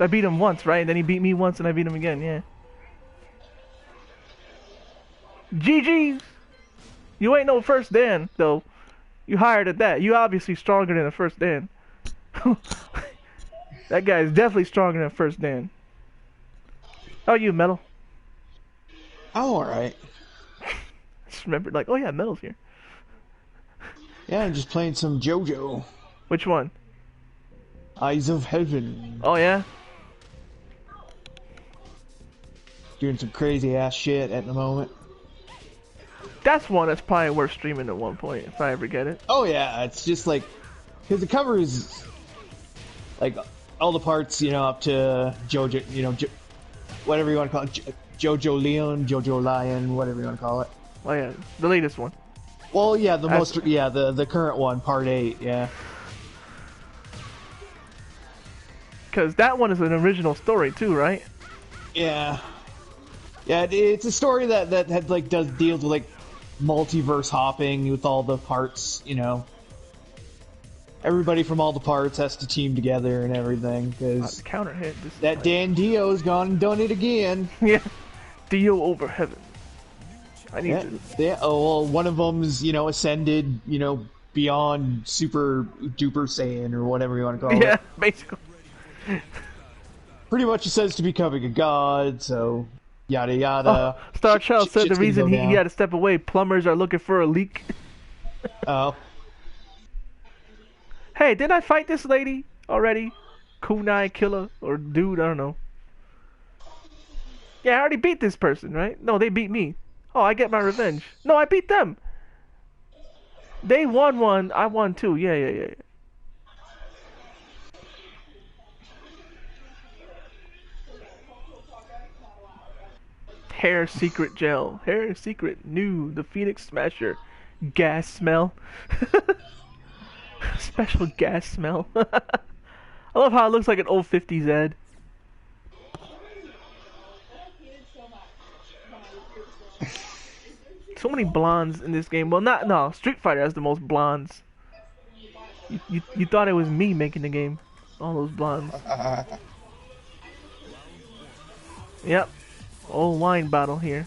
I beat him once, right? And then he beat me once and I beat him again, yeah. GG's! You ain't no first Dan, though. You hired at that. You obviously stronger than a first Dan. That guy is definitely stronger than a first Dan. How are you, Metal? I'm alright. Just remembered, like, oh yeah, Metal's here. Yeah, I'm just playing some JoJo. Which one? Eyes of Heaven. Oh yeah? Doing some crazy ass shit at the moment. That's one that's probably worth streaming at one point, if I ever get it. Oh yeah, it's just like, because the cover is like all the parts, you know, up to JoJo, you know, whatever you want to call it, JoJo Leon, JoJo Lion, whatever you want to call it. Oh yeah, the latest one. Well, yeah, the current one, part 8, yeah. Because that one is an original story too, right? Yeah. Yeah, it's a story that had, like, deals with, like, multiverse hopping with all the parts, you know. Everybody from all the parts has to team together and everything, because counter hit. that Dan Dio's gone and done it again. Yeah. Dio over heaven. I need to... Yeah, oh, well, one of them's, you know, ascended, you know, beyond super duper Saiyan or whatever you want to call it. Yeah, basically. Pretty much it says to becoming a god, so yada yada. Oh, Star Child said the reason he had to step away, plumbers are looking for a leak. Oh. Hey, didn't I fight this lady already? Kunai killer or dude, I don't know. Yeah, I already beat this person, right? No, they beat me. Oh, I get my revenge. No, I beat them. They won one, I won two. Yeah. Hair secret gel. Hair secret new. The Phoenix Smasher. Gas smell. Special gas smell. I love how it looks like an old 50s ad. So many blondes in this game. Well, no. Street Fighter has the most blondes. You thought it was me making the game. All those blondes. Yep. Old wine bottle here.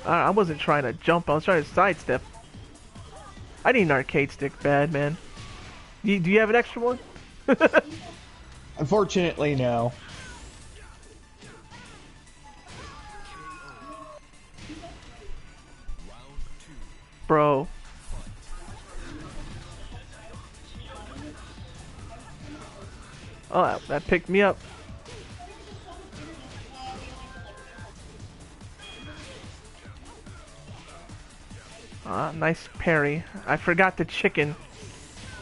I wasn't trying to jump. I was trying to sidestep. I need an arcade stick bad, man. Do you have an extra one? Unfortunately, no. Bro. Oh, that picked me up. Ah, nice parry. I forgot the chicken.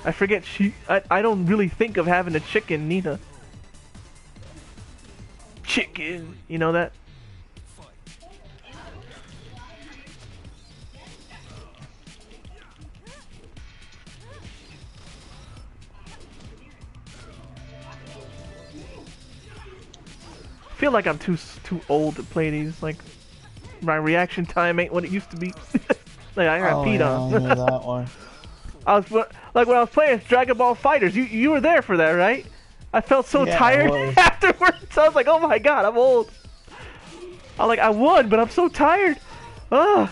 I forget I don't really think of having a chicken, Nina. Chicken, you know that? I feel like I'm too old to play these. Like my reaction time ain't what it used to be. Like I got peed on. I know that one. I was like when I was playing Dragon Ball Fighters. You were there for that, right? I felt so tired afterwards. I was like, oh my god, I'm old. I won, but I'm so tired. Ugh.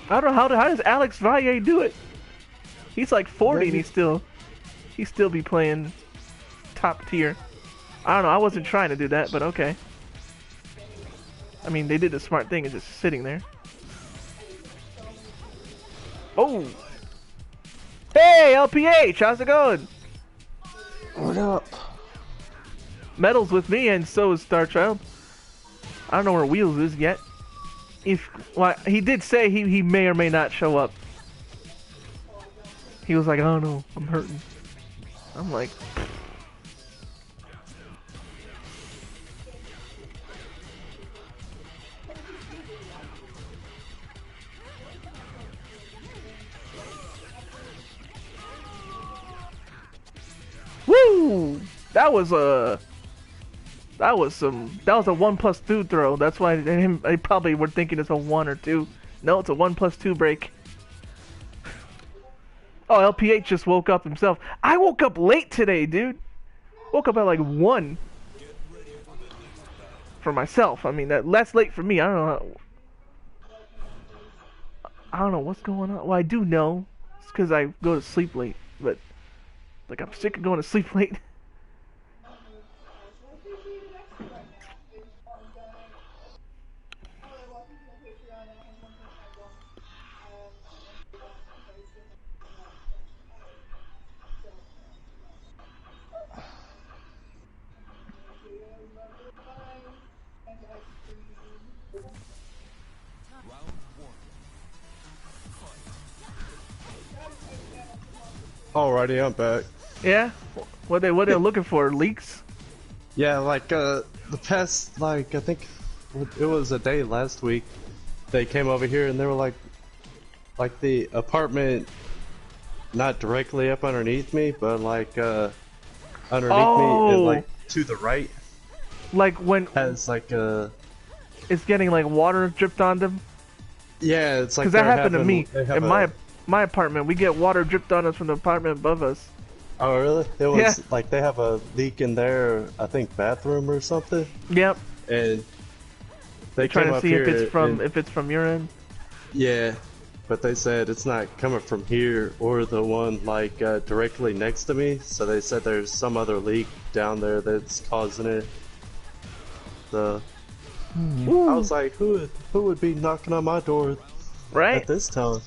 I don't know how does Alex Valle do it? He's like 40 and he still be playing top tier. I don't know. I wasn't trying to do that, but okay. I mean, they did the smart thing of just sitting there. Oh. Hey, LPH, how's it going? What up? Metal's with me, and so is Star Child. I don't know where Wheels is yet. Well, he did say he may or may not show up. He was like, I don't know, I'm hurting. I'm like... Woo! That was a 1+2 throw. That's why they probably were thinking it's a 1 or 2. No, it's a 1+2 break. Oh, LPH just woke up himself. I woke up late today, dude. Woke up at like 1. For myself. I mean, that's late for me. I don't know what's going on. Well, I do know. It's because I go to sleep late. But, like, I'm sick of going to sleep late. Alrighty, I'm back. Yeah? What they looking for? Leaks? Yeah, like the past, like I think it was a day last week, they came over here and they were like the apartment, not directly up underneath me, but like underneath me and like to the right. Like when has like a. It's getting like water dripped on them. Yeah, it's like because that happened to me in my apartment. We get water dripped on us from the apartment above us. Oh really? It was like they have a leak in their, I think, bathroom or something. Yep. And they trying to see if it's from your end. Yeah, but they said it's not coming from here or the one like directly next to me. So they said there's some other leak down there that's causing it. I was like, who would be knocking on my door at this time?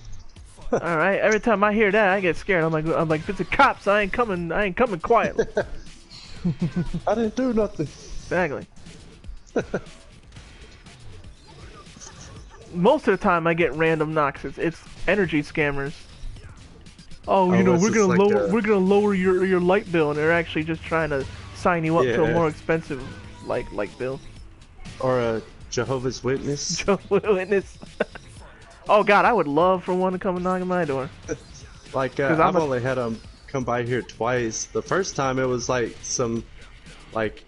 All right. Every time I hear that, I get scared. I'm like, if it's the cops, I ain't coming quietly. I didn't do nothing. Exactly. Most of the time, I get random knocks. It's energy scammers. Oh, you know, we're gonna lower your light bill, and they're actually just trying to sign you up to a more expensive light bill. Or a Jehovah's Witness. Jehovah's Witness. Oh God, I would love for one to come and knock on my door. Like I've only had them come by here twice. The first time it was like some like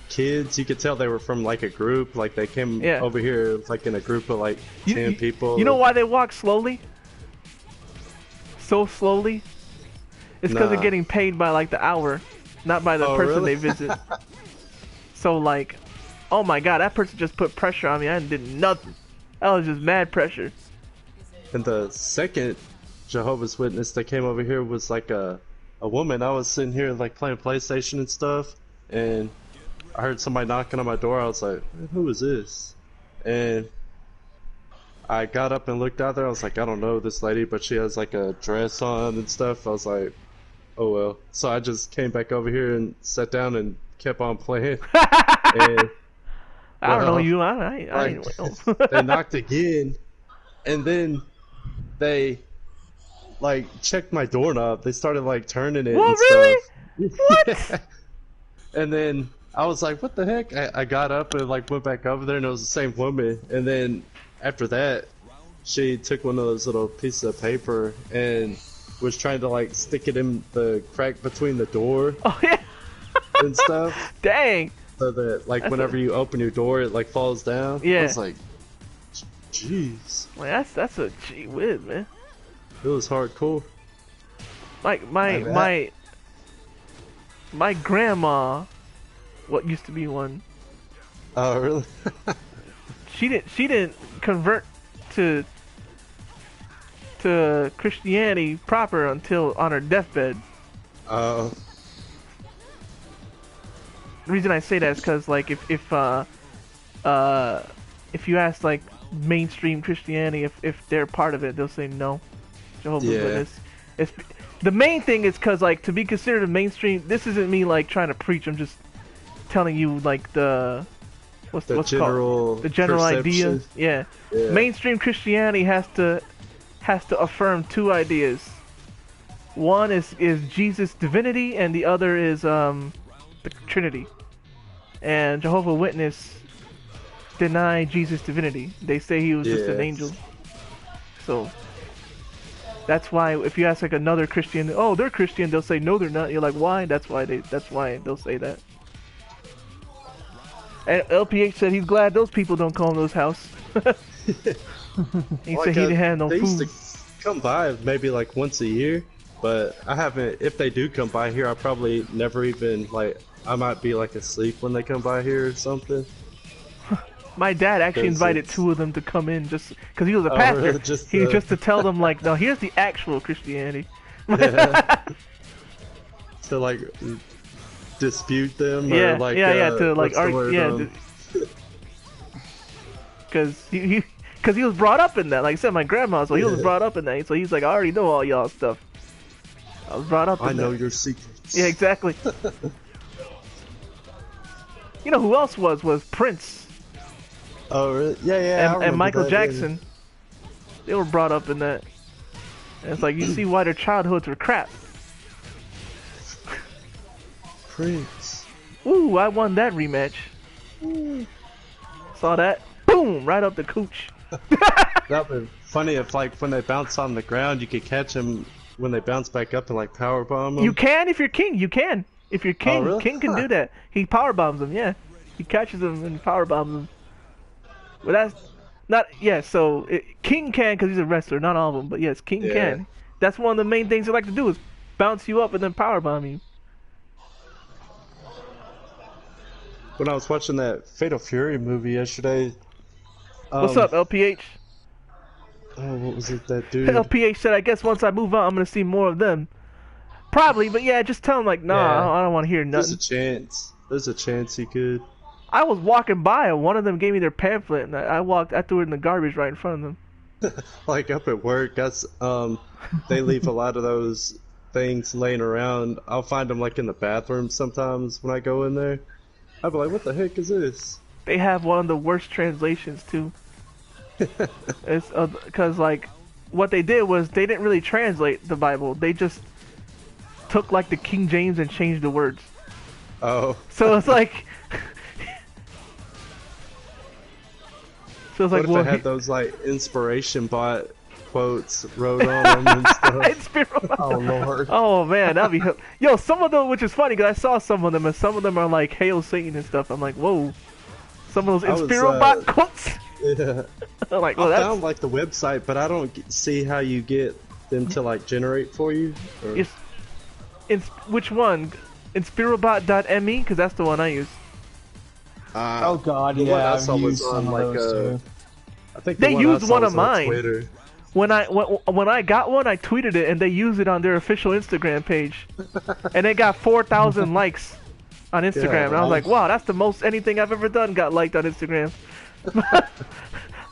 kids. You could tell they were from like a group. Like they came over here like in a group of like 10 people. You know why they walk slowly? So slowly? It's because they're getting paid by like the hour, not by the person they visit. So like, oh my God, that person just put pressure on me. I did nothing. That was just mad pressure. And the second Jehovah's Witness that came over here was like a woman. I was sitting here like playing PlayStation and stuff, and I heard somebody knocking on my door. I was like, who is this? And I got up and looked out there. I was like, I don't know this lady, but she has like a dress on and stuff. I was like, oh well. So I just came back over here and sat down and kept on playing. And I don't know you. I they knocked again, and then they like checked my doorknob. They started like turning it What, and really? stuff. What? And then I was like, what the heck? I got up and like went back over there and it was the same woman. And then after that, she took one of those little pieces of paper and was trying to like stick it in the crack between the door Oh yeah. and stuff. Dang. So that like whenever you open your door, it like falls down. Yeah. I was like, jeez. Man, that's a gee whiz, man. It was hardcore. Like my grandma, what used to be one, Oh, really? she didn't convert to Christianity proper until on her deathbed. Oh. The reason I say that is because like if you ask like mainstream Christianity if they're part of it, they'll say no. Jehovah's Yeah. Witness. It's the main thing is because like to be considered a mainstream. This isn't me like trying to preach. I'm just telling you like what's general called the general idea. perception. Yeah. Yeah. Mainstream Christianity has to affirm two ideas. One is Jesus' divinity, and the other is the Trinity. And Jehovah's Witness deny Jesus' divinity. They say he was just an angel. So that's why if you ask like another Christian, oh, they're Christian, they'll say no, they're not. You're like, why? That's why they'll say that. And LPH said he's glad those people don't call him those house. He said he didn't have no they food. used to come by maybe like once a year, but I haven't. If they do come by here, I probably never even like. I might be like asleep when they come by here or something. My dad actually invited two of them to come in just because he was a pastor. Really? Just to tell them like, no, here's the actual Christianity. To like dispute them Yeah, or like to like what's the argue, word, yeah, because he was brought up in that. Like I said, my grandma, so he was brought up in that. So he's like, I already know all y'all stuff. I was brought up in I know that. your secrets. Yeah, exactly. You know who else was Prince Oh, really? Yeah, yeah. I and remember Michael that, Jackson. They were brought up in that. And it's like you see why their childhoods were crap. Prince. Ooh, I won that rematch. Saw that? Boom! Right up the cooch. That'd be funny if like when they bounce on the ground, you could catch them when they bounce back up and like power bomb them. You can if you're king. You can if you're king. Oh, really? King can do that. He power bombs them. Yeah, he catches them and power bombs them. But that's not. Yeah, so King can because he's a wrestler. Not all of them, but yes, King can. That's one of the main things they like to do is bounce you up and then power bomb you. When I was watching that Fatal Fury movie yesterday. What's up, LPH? Oh, what was it? That dude. LPH said, I guess once I move on, I'm gonna see more of them. Probably, but yeah, just tell him like, nah, Yeah. I don't want to hear There's nothing. a chance. There's a chance he could. I was walking by and one of them gave me their pamphlet and I threw it in the garbage right in front of them. Like up at work, that's they leave a lot of those things laying around. I'll find them like in the bathroom sometimes when I go in there. I'll be like, what the heck is this? They have one of the worst translations too. It's because like what they did was they didn't really translate the Bible. They just took like the King James and changed the words. Oh. So it's like. So it's What like, if well, they had those like inspiration bot quotes wrote on them and stuff? Oh lord. Oh man, that'd be yo. Some of them, which is funny, because I saw some of them, and some of them are like "Hail Satan" and stuff. I'm like, whoa. Some of those Inspirobot quotes. Yeah. I'm like, well, I that's found like the website, but I don't see how you get them to like generate for you. Or... which one? Inspirobot.me, because that's the one I use. Oh god, the one yeah, I I've saw was used on some of like those too. I think They the used I saw one was of on mine. Twitter. When I got one, I tweeted it, and they used it on their official Instagram page, and it got 4,000 likes on Instagram. Yeah, and I was like, wow, that's the most anything I've ever done got liked on Instagram.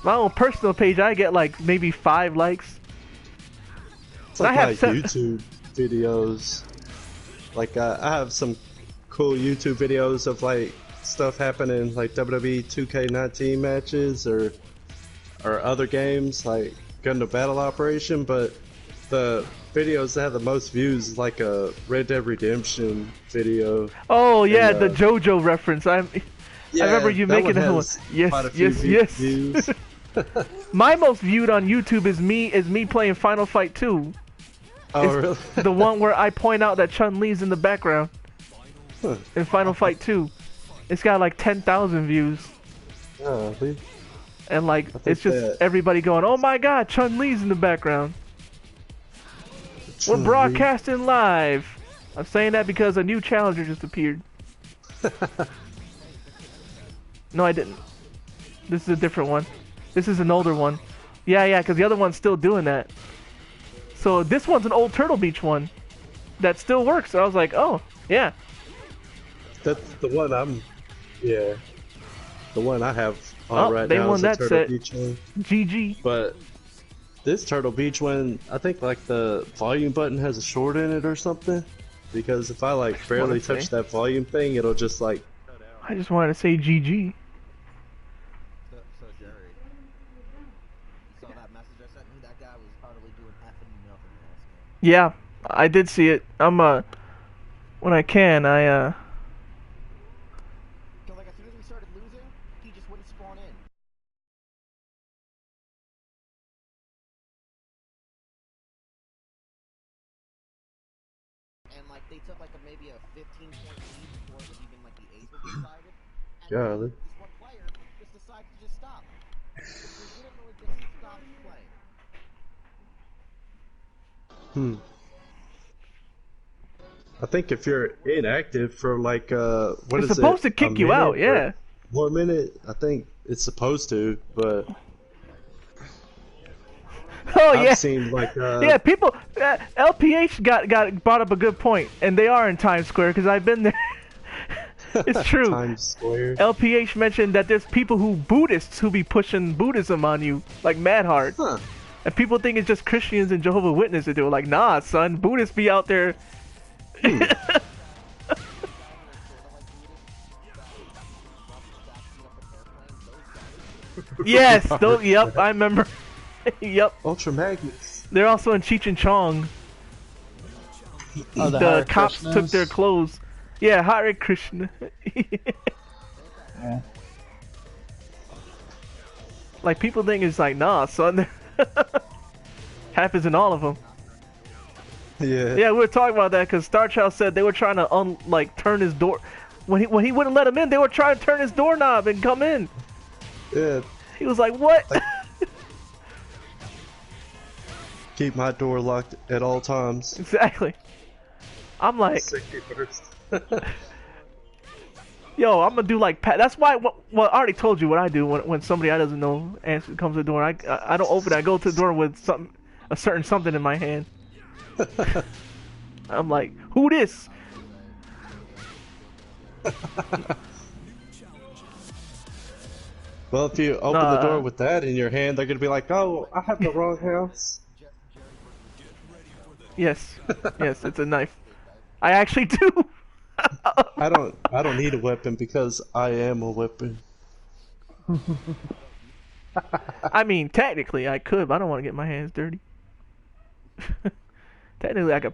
My own personal page, I get like maybe 5 likes. It's like I have my YouTube videos. Like I have some cool YouTube videos of like stuff happening, like WWE 2K19 matches or other games like Gundam Battle Operation, but the videos that have the most views is like a Red Dead Redemption video. Oh yeah, and, the JoJo reference. I remember you that making that one. has Yes, quite a few yes. views. My most viewed on YouTube is me playing Final Fight 2. Oh, really? The one where I point out that Chun-Li's in the background Huh. in Final Fight 2. It's got like 10,000 views. Oh, see? And like, it's just that- everybody going, oh my god, Chun-Li's in the background. We're Chun-Li. broadcasting live. I'm saying that because a new challenger just appeared. No, I didn't. This is a different one. This is an older one. Yeah, because the other one's still doing that. So this one's an old Turtle Beach one that still works. So I was like, oh, yeah. That's the one yeah. The one I have on right they now won is the that Turtle set. Beach one. GG. But this Turtle Beach one, I think like the volume button has a short in it or something. Because if I like barely touch that volume thing, it'll just like cut out. I just wanted to say GG. So Jerry, you saw that message I sent you? That guy was hardly doing effing nothing last game. Yeah, I did see it. When I can, Because like as soon as we started losing, he just wouldn't spawn in. And like they took like maybe a 15-point lead before it was even like the ace was decided. And Golly. this one player just decided to just stop. Just legitimately just stopped playing. I think if you're inactive for like what it's is supposed it? to kick A you out, minute or yeah. 1 minute, I think it's supposed to, but Oh I've yeah. seen like Yeah, people. LPH got brought up a good point, and they are in Times Square because I've been there. It's true. Times Square. LPH mentioned that there's people Buddhists who be pushing Buddhism on you like mad hard, Huh. and people think it's just Christians and Jehovah's Witnesses that do it. Like, nah, son, Buddhists be out there. Yes, yep, I remember. Yep, Ultra Magnets. they're also in Cheech and Chong. Oh, The Hare cops Krishnas? took their clothes. Yeah, Hare Krishna. Yeah. Like, people think it's like, nah, son. Happens in all of them. Yeah. Yeah, we were talking about that because Star Child said they were trying to turn his door. When he wouldn't let him in, they were trying to turn his doorknob and come in. Yeah. He was like, what? Keep my door locked at all times. Exactly. I'm like, Safety first. yo, I'm gonna do like that's why. Well, I already told you what I do when somebody I doesn't know comes to the door. I don't open it. I go to the door with a certain something in my hand. I'm like, who this? Well, if you open the door with that in your hand, they're gonna be like, "Oh, I have the wrong house." Yes, yes, it's a knife. I actually do. I don't need a weapon because I am a weapon. I mean, technically I could, but I don't want to get my hands dirty. Technically, I could.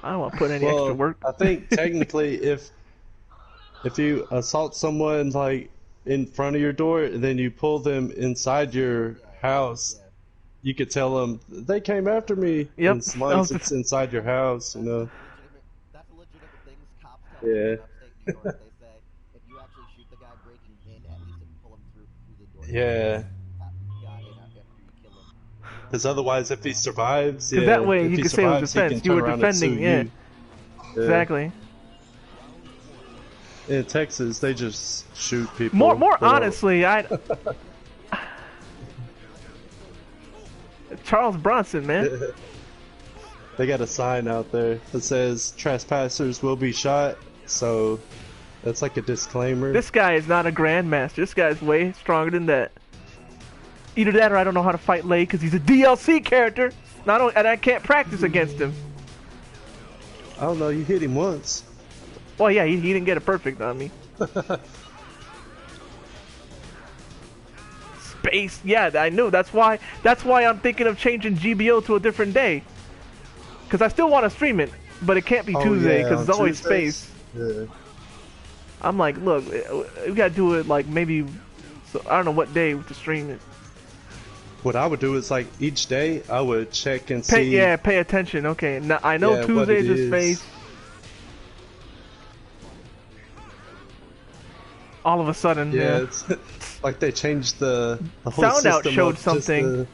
I don't want to put any extra work. I think technically, if you assault someone like in front of your door and then you pull them inside your house, you could tell them they came after me. Yep. As long as it's inside your house, you know. That's a legitimate thing. Cops tell Yeah. me in upstate New York, they say if you actually shoot the guy breaking in, at least if you pull him through the door. Yeah. Got it after you kill him. Because otherwise, if he survives, Because that way you could say it was defense. You were defending, yeah. Exactly. In Texas, they just shoot people. More honestly, Charles Bronson, man. They got a sign out there that says trespassers will be shot, so that's like a disclaimer. This guy is not a grandmaster. This guy's way stronger than that. Either that or I don't know how to fight Lei because he's a DLC character. And I can't practice against him. I don't know, you hit him once. Well, yeah, he didn't get it perfect on me. space. Yeah, I knew. That's why I'm thinking of changing GBO to a different day. Cause I still want to stream it, but it can't be Oh, Tuesday yeah, because on it's always Tuesdays? space. Yeah. I'm like, look, we gotta do it like maybe. So I don't know what day to stream it. What I would do is like each day I would check and see. Yeah, pay attention. Okay, now I know Yeah, what Tuesdays it is space. All of a sudden, Yeah, yeah. it's like they changed the whole Sound Out system showed up just something.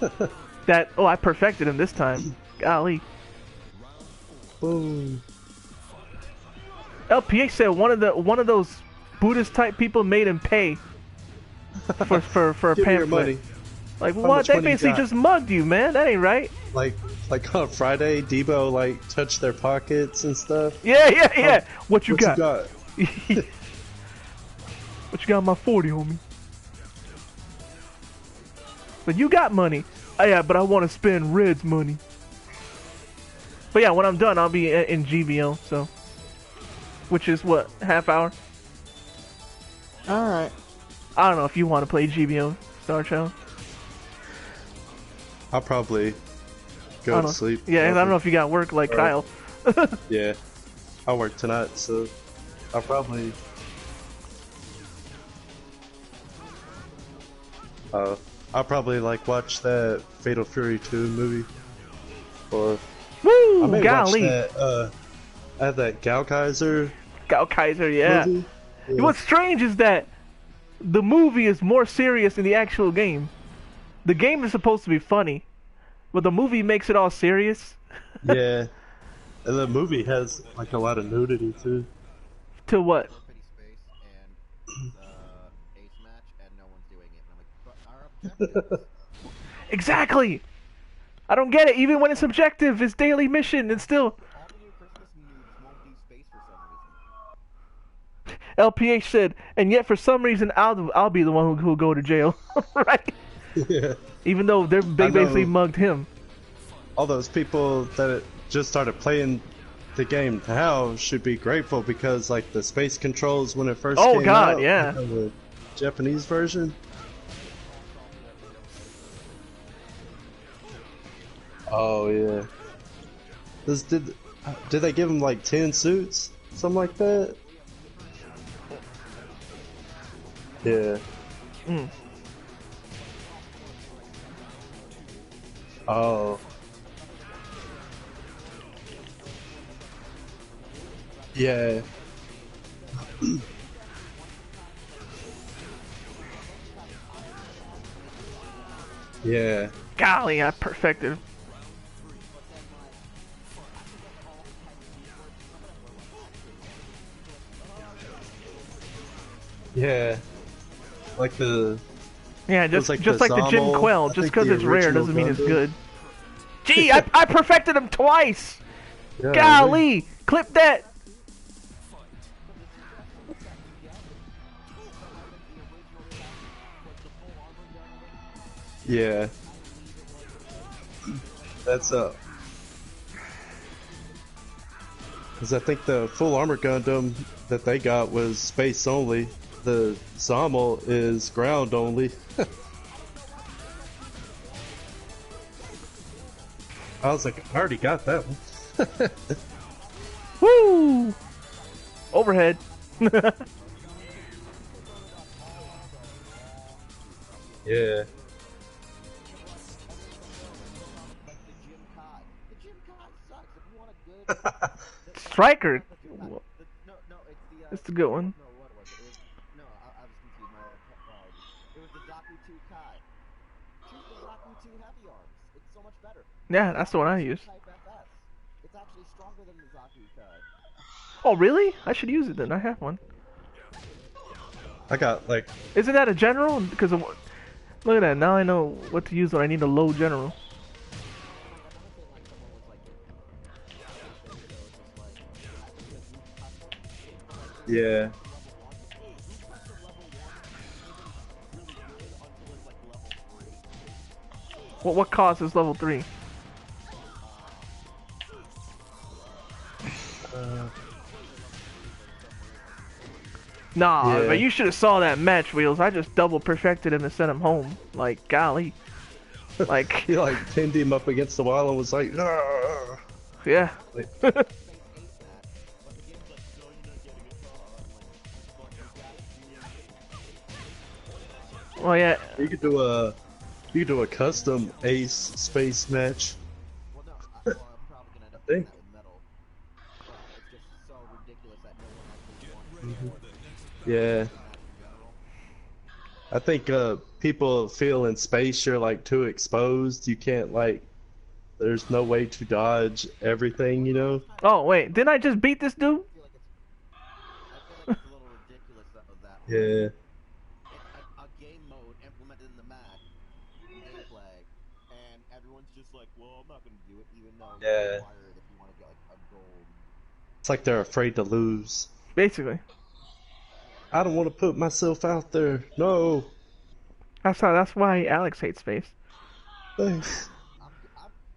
to- That I perfected him this time. Golly. Boom. LPH said one of those Buddhist type people made him pay for a Give me your pamphlet. money. Like How what? much They money you basically got? just mugged you, man. That ain't right. Like on Friday, Debo like touched their pockets and stuff. Yeah. What you What got? you got? What you got in my 40, homie? But you got money. Oh, yeah, but I want to spend Red's money. But yeah, when I'm done, I'll be in GBO, so. Which is what, half hour? Alright. I don't know if you want to play GBO, Star Child. I'll probably I go don't to know. sleep. Yeah, I don't know if you got work like Kyle. Yeah, I work tonight, so I'll probably. I'll probably like watch that Fatal Fury 2 movie, or I Woo! may Golly! watch that. I have that Gal Kaiser Gal Kaiser, yeah. movie. Yeah. What's strange is that the movie is more serious than the actual game. The game is supposed to be funny, but the movie makes it all serious. Yeah, and the movie has like a lot of nudity too. To what? Pretty space and the ace match, and no one's doing it. And I'm like, but our objective. Exactly! I don't get it. Even when it's objective, it's daily mission, and still... All the new Christmas nudes won't do space for some reason. LPH said, and yet for some reason I'll be the one who'll go to jail, right? Yeah, Even though they basically know. mugged him. all those people that just started playing the game now should be grateful because like the space controls when it first Oh, came God, out, yeah. the Japanese version. Oh yeah. Did they give him like 10 suits? Something like that? Yeah. Mm. Oh. Yeah. Yeah. Golly, I perfected him. Yeah. Like the Yeah, was just like just the like the Jim Zommel, Quell. I Just think because the it's rare original doesn't mean it's Gundam. good. Gee, I perfected him twice! yeah, Golly! Clip that! Yeah. That's because I think the full armor Gundam that they got was space only. The Zommel is ground only. I was like, I already got that one. Woo! Overhead. Yeah. The gym cod sucks. If you want a good. Striker. No, it's the. That's a good one. No, what was it? It was, no, I was confused. My apologies. It was the Zaku 2 Kai. Choose the Zaku 2 Heavy Arms. It's so much better. Yeah, that's the one I use. Type FS. It's actually stronger than the Zaku Kai. Oh, really? I should use it then. I have one. I got like Isn't that a general? Because of, look at that. Now I know what to use when I need a low general. yeah. What cost is level 3? Nah, Yeah. but you should have saw that match, Wheels. I just double perfected him and sent him home. Like, golly. Like, He like pinned him up against the wall and was like, "Ah." yeah. Like, Well, yeah. you could do a custom Ace space match. Well, no, well, I'm probably gonna end up doing think. that with metal. It's just so ridiculous that no one actually wants Yeah. I think people feel in space you're like too exposed. You can't like. There's no way to dodge everything, you know. Oh, wait. Didn't I just beat this dude? I feel like it's a little ridiculous that Yeah. a game mode implemented in the match, gameplay, and everyone's just like, well, I'm not gonna do it, even though it's Yeah. required if you want to get like a gold. It's like they're afraid to lose. Basically. I don't want to put myself out there. No. That's why Alex hates space. Thanks.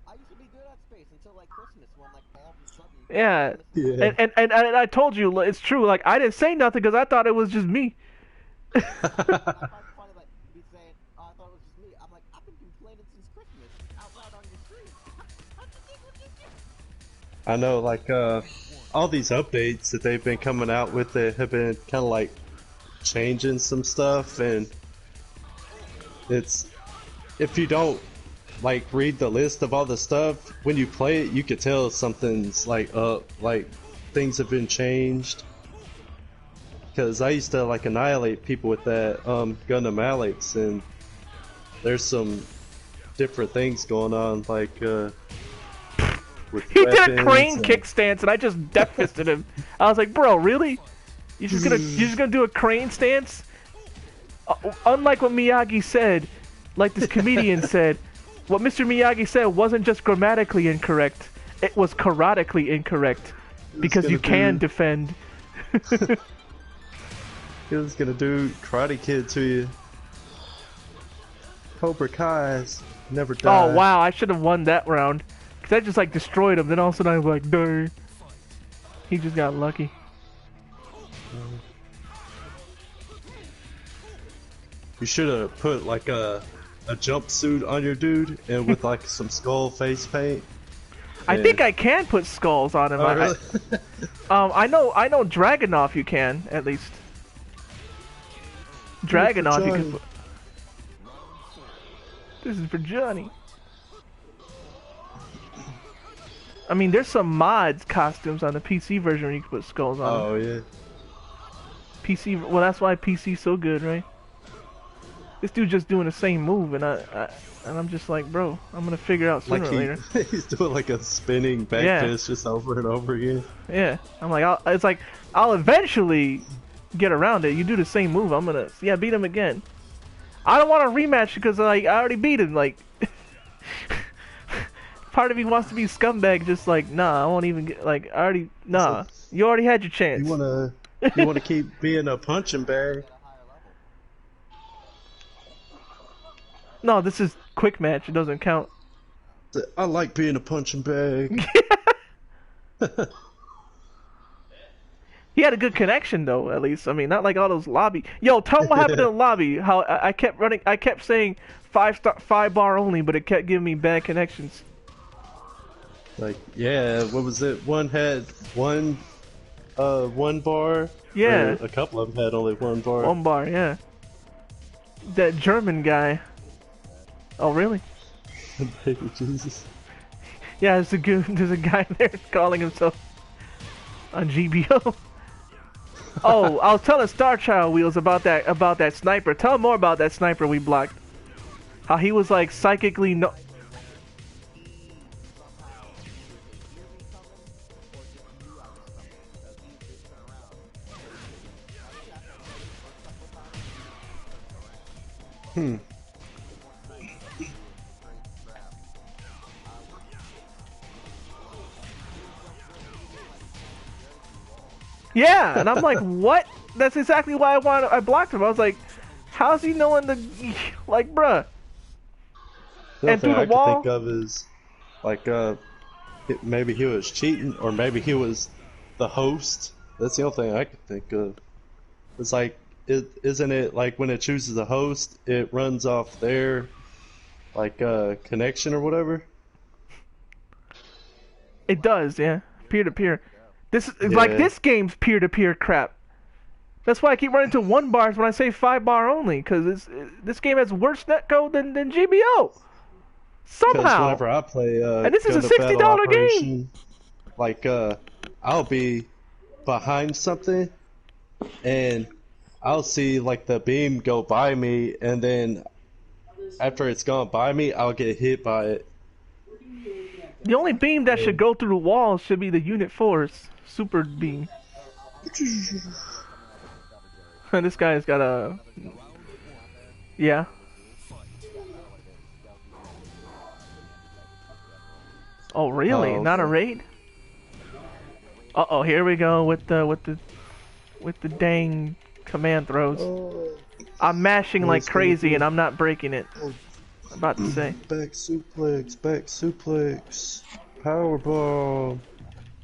I used to be good at space until like Christmas when like all of a sudden. Yeah. Yeah. And I told you, it's true. Like, I didn't say nothing because I thought it was just me. I find it funny like me saying, oh, I thought it was just me. I'm like, I've been complaining since Christmas out loud on your stream. How do you think it was just you? I know, like, all these updates that they've been coming out with it have been kind of like changing some stuff, and it's, if you don't like read the list of all the stuff, when you play it, you could tell something's like up, like things have been changed. Because I used to like annihilate people with that Gundam Alex, and there's some different things going on, like with He did a weapons crane and- kick stance, and I just death fisted him. I was like, bro, really? You're just gonna do a crane stance? Unlike what Miyagi said, like this comedian said, what Mr. Miyagi said wasn't just grammatically incorrect; it was karatically incorrect, because you can defend. He was gonna do Karate Kid to you. Cobra Kai's never died. Oh wow, I should have won that round, cause I just like destroyed him. Then all of a sudden I was like, dang. He just got lucky. You should have put like a jumpsuit on your dude and with like some skull face paint. I think I can put skulls on him. Oh, really? I know Dragunov you can, at least. Dragunov you can put. This is for Johnny. I mean, there's some mods costumes on the PC version where you can put skulls on them. Oh yeah. PC, well that's why PC's so good, right? This dude's just doing the same move, and I'm just like, bro, I'm gonna figure out sooner Like or later. he's doing like a spinning back Yeah. fist just over and over again. Yeah, I'm like, I'll eventually get around it. You do the same move, I'm gonna beat him again. I don't want a rematch because like I already beat him. Like, part of me wants to be scumbag, just like nah, I won't even get like I already nah. You already had your chance. You wanna keep being a punching bag. No, this is quick match. It doesn't count. I like being a punching bag. He had a good connection though, at least. I mean, not like all those lobby. Yo, tell him what happened in the lobby. How I kept running. I kept saying 5 bar only, but it kept giving me bad connections. Like, yeah, what was it? One had one bar. Yeah. Or a couple of them had only one bar. 1 bar, yeah. That German guy. Oh, really? Baby Jesus. Yeah, there's a guy there calling himself on GBO. Oh, I was telling Star Child Wheels about that sniper. Tell him more about that sniper we blocked. How he was like psychically no. Yeah, and I'm like, what? That's exactly why I blocked him. I was like, how's he knowing the like, bruh? The only And through thing the I wall? could think of is, like, maybe he was cheating, or maybe he was the host. That's the only thing I could think of. It's like, isn't it like when it chooses a host, it runs off their like connection or whatever? It does, yeah. Peer to peer. This is Yeah. like this game's peer to peer crap. That's why I keep running to 1 bars when I say 5 bar only, because this game has worse netcode than GBO. Because Somehow. whenever I play, And this is a Gundam Battle $60 game. Operation, like I'll be behind something, and I'll see like the beam go by me, and then after it's gone by me, I'll get hit by it. The only beam that should go through the walls should be the Unit 4's super beam. This guy's got a... Yeah. Oh really? Oh, Not a okay. raid? Uh-oh, here we go with the dang command throws. Oh, I'm mashing like Nice, crazy thank you. and I'm not breaking it. Oh. I'm about to say. back suplex, power bomb.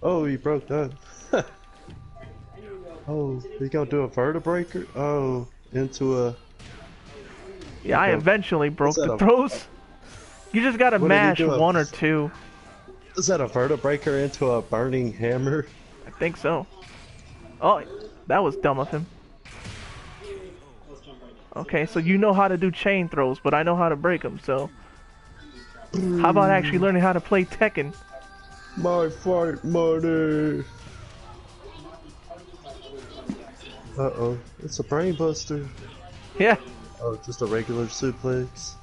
Oh, you broke that. Oh, you gonna do a vertebreaker? Oh, into a. Yeah, I Okay. eventually broke What's that the a- throws. You just gotta What did he mash do? 1 or 2. Is that a vertebreaker into a burning hammer? I think so. Oh, that was dumb of him. Okay, so you know how to do chain throws, but I know how to break them, so... How about actually learning how to play Tekken? My fight money. Uh-oh, it's a brain buster. Yeah, Oh, just a regular suplex.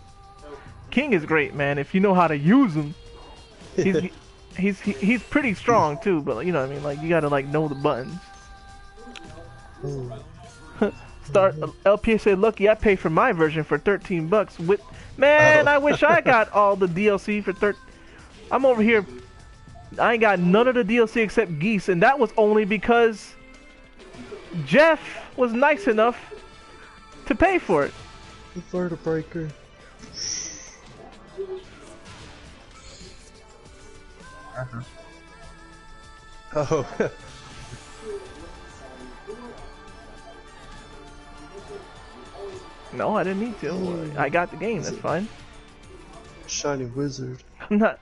King is great, man, if you know how to use him. He's pretty strong, too, but you know what I mean? Like, you gotta, like, know the buttons. Start LP said, "Lucky I paid for my version for $13." With man, I wish I got all the DLC for 13. I'm over here. I ain't got none of the DLC except Geese, and that was only because Jeff was nice enough to pay for it. The vertebreaker. Oh. No, I didn't need to. I got the game. That's fine. Shiny wizard. I'm not.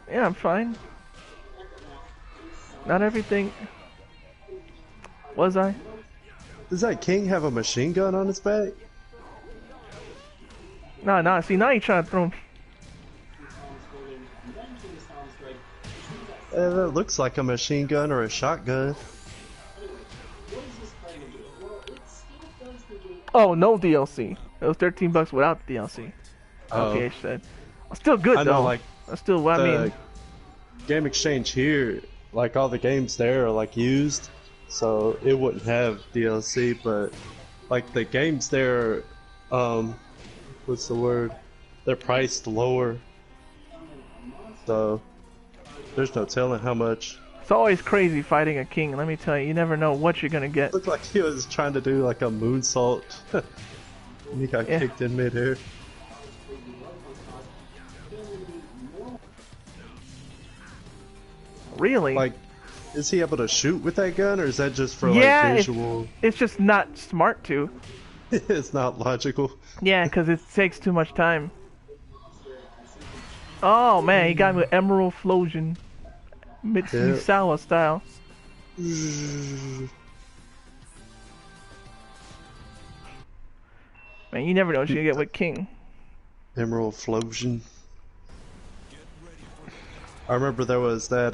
Yeah, I'm fine. Not everything. Was I? Does that king have a machine gun on his back? Nah. See, now you trying to throw him. That looks like a machine gun or a shotgun. Oh, no DLC. It was $13 without the DLC. Oh. Okay, said. Still good I though. know, like That's still what I the mean. game exchange here, like all the games there are like used, so it wouldn't have DLC. But like the games there, what's the word? They're priced lower, so there's no telling how much. It's always crazy fighting a king. Let me tell you, you never know what you're gonna get. Looked like he was trying to do like a moonsault. And he got Yeah. kicked in midair. Really? Like, is he able to shoot with that gun, or is that just for Yeah, like it's- visual? It's just not smart to. It's not logical. Yeah, because it takes too much time. Oh man, he got me with Emerald Flosion. Mitsusawa style. Man, you never know what you're gonna get with King. Emerald Flosion. I remember there was that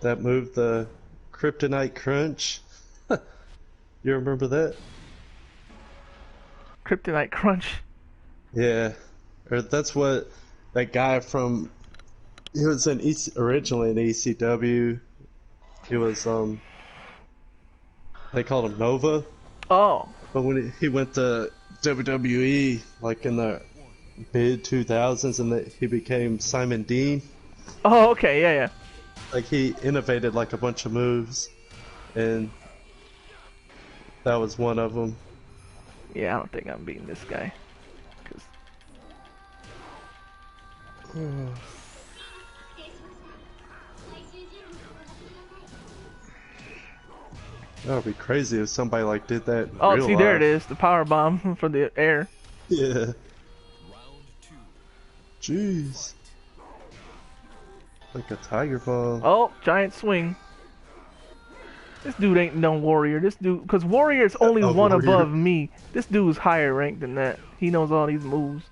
that move, the Kryptonite Crunch. You remember that? Kryptonite Crunch. Yeah, or that's what that guy from. He was in originally in ECW. He was they called him Nova, Oh. but when he went to WWE, like in the mid 2000s, and he became Simon Dean. Oh, okay, yeah. Like he innovated like a bunch of moves, and that was one of them. Yeah, I don't think I'm beating this guy. 'Cause That would be crazy if somebody like did that in Oh, real see, there life. it is. The power bomb for the air. Yeah. Jeez. Like a tiger bomb. Oh, giant swing. This dude ain't no warrior. This dude, because warrior is only A one warrior. above me. This dude's higher ranked than that. He knows all these moves.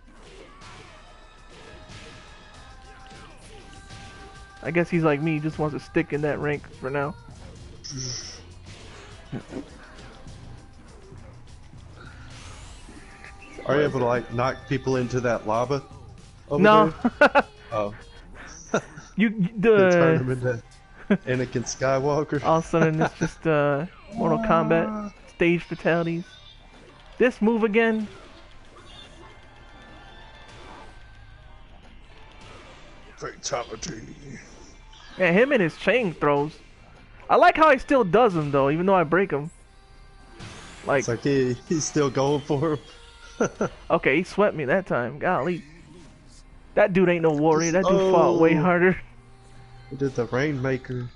I guess he's like me. He just wants to stick in that rank for now. Are you able to like knock people into that lava? Over No. there? Oh. You Turn them into Anakin Skywalker. all of a sudden it's just Mortal Kombat stage fatalities. This move again. Fatality. Yeah, him and his chain throws. I like how he still does them though, even though I break him. Like, It's like he's still going for him. okay, he swept me that time. Golly. That dude ain't no warrior. That dude fought way Oh. harder. He did the Rainmaker.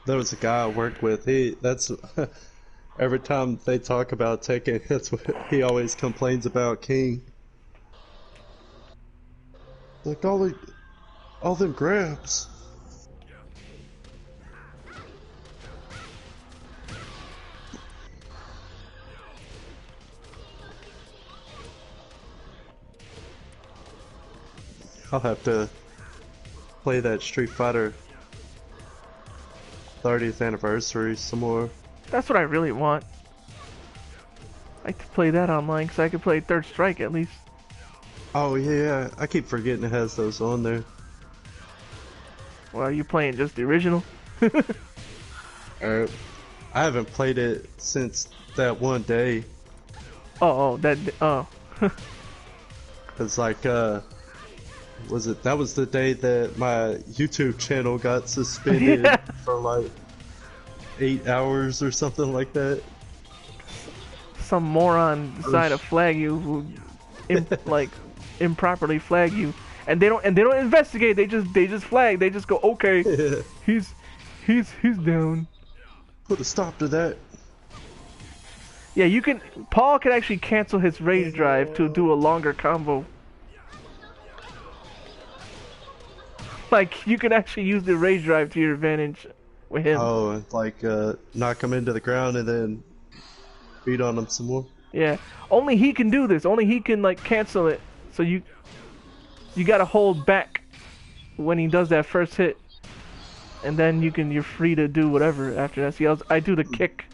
There was a guy I worked with. That's every time they talk about Tekken, that's what he always complains about King. Like all them grabs. I'll have to play that Street Fighter 30th anniversary some more. That's what I really want. I like to play that online because I could play Third Strike at least. Oh yeah, I keep forgetting it has those on there. Well, are you playing just the original? I haven't played it since that one day. Oh. Cause like, that was the day that my YouTube channel got suspended Yeah. for like 8 hours or something like that. Some moron decided to flag you who, improperly flag you, and they don't investigate. They just flag. They just go, okay, he's down. Put a stop to that. Yeah, Paul can actually cancel his rage drive to do a longer combo. Like, you can actually use the rage drive to your advantage with him. Oh, and like knock him into the ground and then beat on him some more. Yeah, only he can do this. Only he can like cancel it. So you gotta hold back when he does that first hit, and then you're free to do whatever after that. See, I do the kick,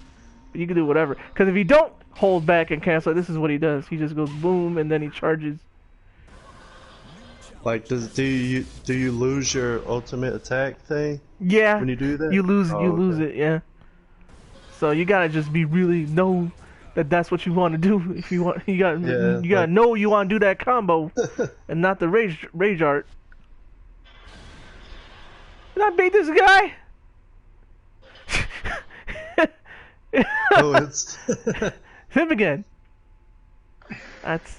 but you can do whatever. Because if you don't hold back and cancel it, this is what he does. He just goes boom, and then he charges. Like, do you lose your ultimate attack thing? Yeah, When you do that? you lose Oh, you lose okay. it. Yeah. So you gotta just be really know that that's what you want to do. If you want, you gotta know you want to do that combo, and not the rage art. Did I beat this guy? Oh, it's Him again. That's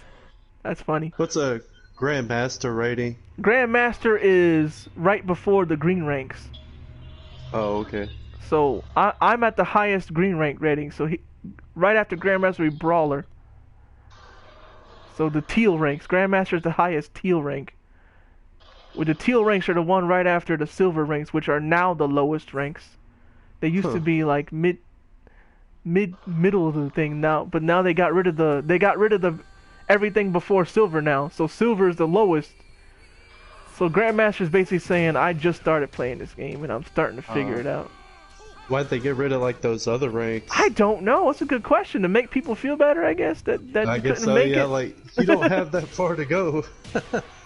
funny. what's a Grandmaster rating? Grandmaster is right before the green ranks. Oh, okay. So I'm at the highest green rank rating. So right after Grandmaster, we Brawler. So the teal ranks. Grandmaster is the highest teal rank. With the teal ranks are the one right after the silver ranks, which are now the lowest ranks. They used to be like middle of the thing now, but now they got rid of the everything before silver now. So silver is the lowest. So Grandmaster is basically saying, I just started playing this game and I'm starting to figure it out. Why'd they get rid of like those other ranks? I don't know. It's a good question to make people feel better, I guess. That I you guess couldn't so. make Yeah, it. like you don't have that far to go.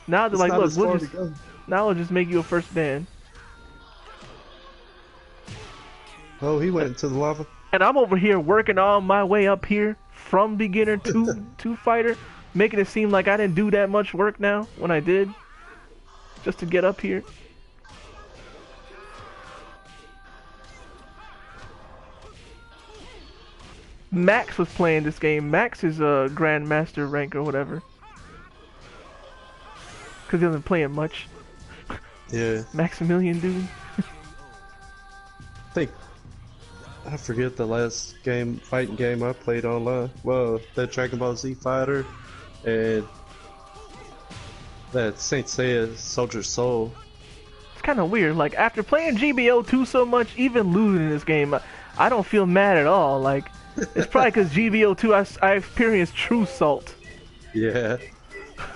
Now they're It's like, not look, as far we'll to go. just make you a first dan. Oh, he went into the lava. And I'm over here working all my way up here from beginner to fighter, making it seem like I didn't do that much work now when I did, just to get up here. Max was playing this game. Max is a Grandmaster rank or whatever. because he doesn't play it much. Yeah. Maximilian, dude. I think I forget the last fighting game I played online. Well, that Dragon Ball Z Fighter and that Saint Seiya Soldier Soul. It's kind of weird. Like after playing GBO2 so much, even losing in this game, I don't feel mad at all. Like it's probably because GBO2 I experienced true salt. Yeah.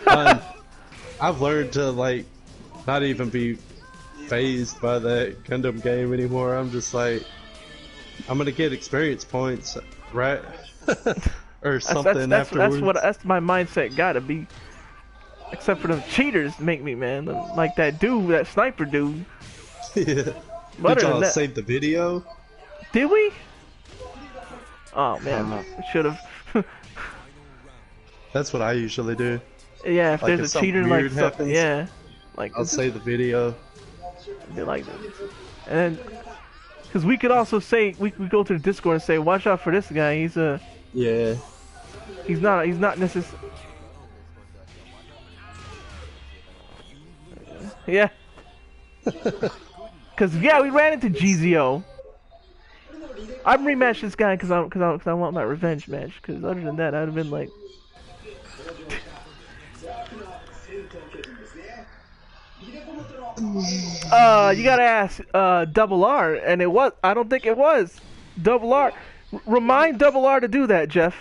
I've learned to like not even be phased by that Gundam game anymore. I'm just like, I'm gonna get experience points, right? Or something afterwards. That's my mindset gotta be. Except for the cheaters make me, man. Like that dude, that sniper dude. Yeah. But Did y'all save the video? Did we? Oh man, should have. That's what I usually do. Yeah, if Like, there's if a cheater, something like weird happens, yeah, like I'll save the video. be like that. And then, because we could also say we go to the Discord and say, watch out for this guy. He's Yeah. he's not necessarily. Yeah. Cause yeah, we ran into GZO. I'd rematch this guy because I want my revenge match. Cause other than that, I'd have been like. You gotta ask Double R, and it was. I don't think it was Double R. Remind Double R to do that, Jeff.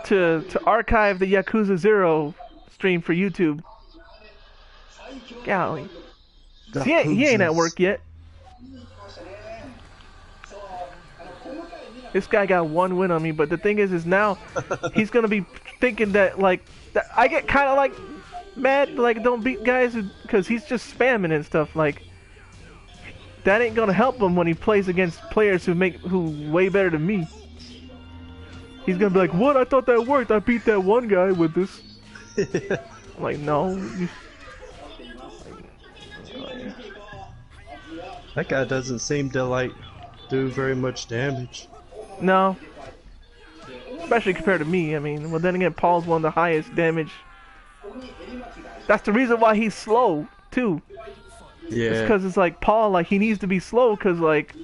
To archive the Yakuza 0 stream for YouTube. Golly. He ain't at work yet. This guy got one win on me, but the thing is now he's gonna be thinking that like that I get kind of like mad, like don't beat guys because he's just spamming and stuff. Like that ain't gonna help him when he plays against players who way better than me. He's gonna be like, "What? I thought that worked. I beat that one guy with this." I'm like, no. That guy doesn't seem to like do very much damage. No. Especially compared to me. I mean, well then again, Paul's one of the highest damage. That's the reason why he's slow too. Yeah. It's because it's like Paul, like he needs to be slow because like.